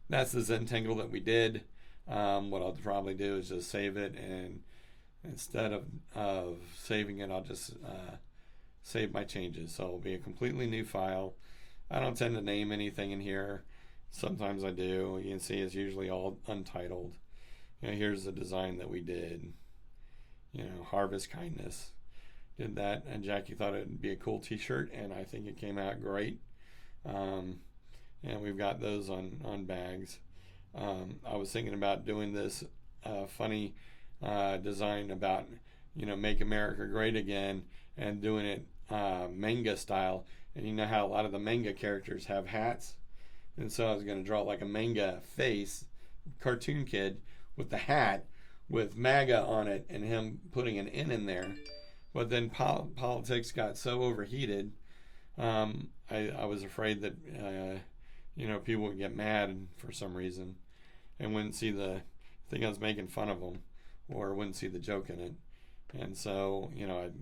that's the Zentangle that we did. What I'll probably do is just save it, and instead of saving it, I'll just save my changes. So it'll be a completely new file. I don't tend to name anything in here. Sometimes I do. You can see it's usually all untitled. Here's the design that we did. Harvest Kindness. Did that, and Jackie thought it would be a cool t-shirt, and I think it came out great. And we've got those on bags. I was thinking about doing this funny design about, Make America Great Again, and doing it manga style. And you know how a lot of the manga characters have hats? And so I was going to draw like a manga face, cartoon kid, with the hat, with MAGA on it, and him putting an N in there. But then politics got so overheated, I was afraid that, people would get mad for some reason and wouldn't see think I was making fun of them, or wouldn't see the joke in it. And so,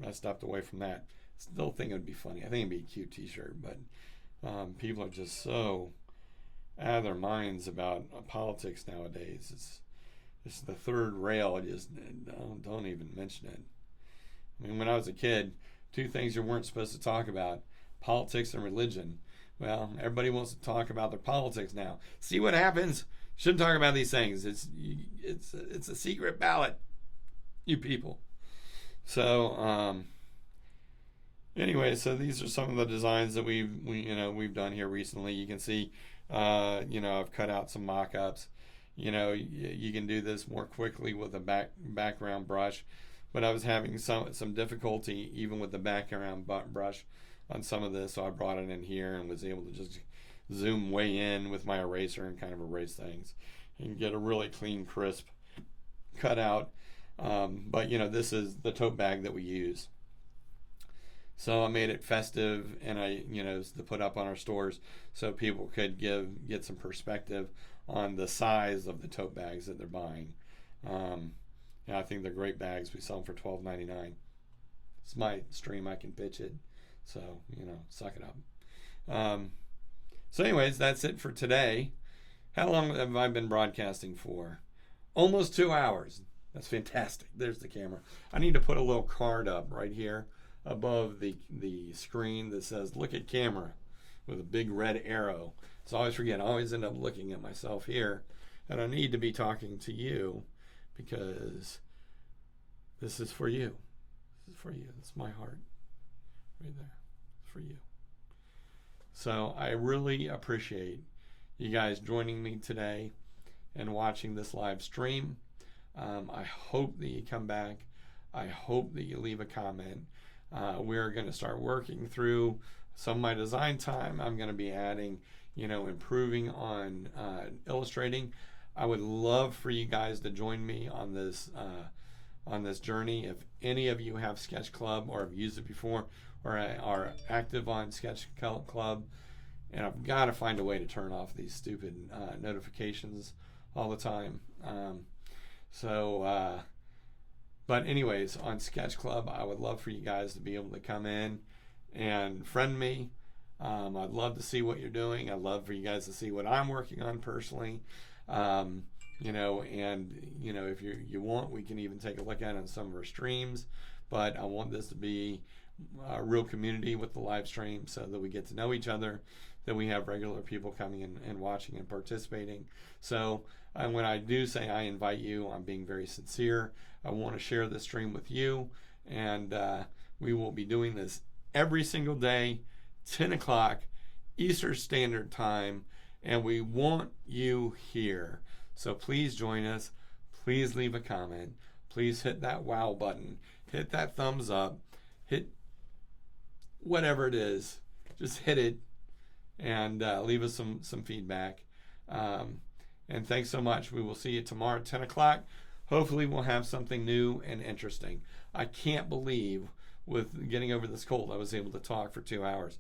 I stepped away from that. Still think it would be funny. I think it'd be a cute t-shirt, but people are just so out of their minds about politics nowadays. It's the third rail. Just don't even mention it. I mean, when I was a kid, two things you weren't supposed to talk about: politics and religion. Well, everybody wants to talk about their politics now. See what happens? Shouldn't talk about these things. It's a secret ballot, you people. So anyway, so these are some of the designs that we've done here recently. You can see, I've cut out some mock-ups. You can do this more quickly with a background brush, but I was having some difficulty even with the background brush on some of this, so I brought it in here and was able to just zoom way in with my eraser and kind of erase things and get a really clean, crisp cutout. But this is the tote bag that we use. So I made it festive, and to put up on our stores so people could get some perspective on the size of the tote bags that they're buying. I think they're great bags. We sell them for $12.99. It's my stream. I can pitch it. So, suck it up. So anyways, that's it for today. How long have I been broadcasting for? Almost 2 hours. That's fantastic. There's the camera. I need to put a little card up right here above the screen that says "Look at camera" with a big red arrow. So I always forget. I always end up looking at myself here, and I need to be talking to you because this is for you. This is for you. It's my heart right there. It's for you. So I really appreciate you guys joining me today and watching this live stream. I hope that you come back. I hope that you leave a comment. We're going to start working through some of my design time. I'm going to be adding, improving on illustrating. I would love for you guys to join me on this journey. If any of you have Sketch Club or have used it before or are active on Sketch Club, and I've got to find a way to turn off these stupid notifications all the time. But anyways, on Sketch Club, I would love for you guys to be able to come in and friend me. I'd love to see what you're doing. I'd love for you guys to see what I'm working on personally. And if you want, we can even take a look at it on some of our streams. But I want this to be a real community with the live stream, so that we get to know each other, that we have regular people coming in and watching and participating. So when I do say I invite you, I'm being very sincere. I want to share this stream with you, and we will be doing this every single day, 10 o'clock Eastern Standard Time, and we want you here. So please join us. Please leave a comment. Please hit that wow button. Hit that thumbs up. Hit whatever it is. Just hit it and leave us some feedback. And thanks so much. We will see you tomorrow at 10 o'clock. Hopefully we'll have something new and interesting. I can't believe with getting over this cold I was able to talk for 2 hours.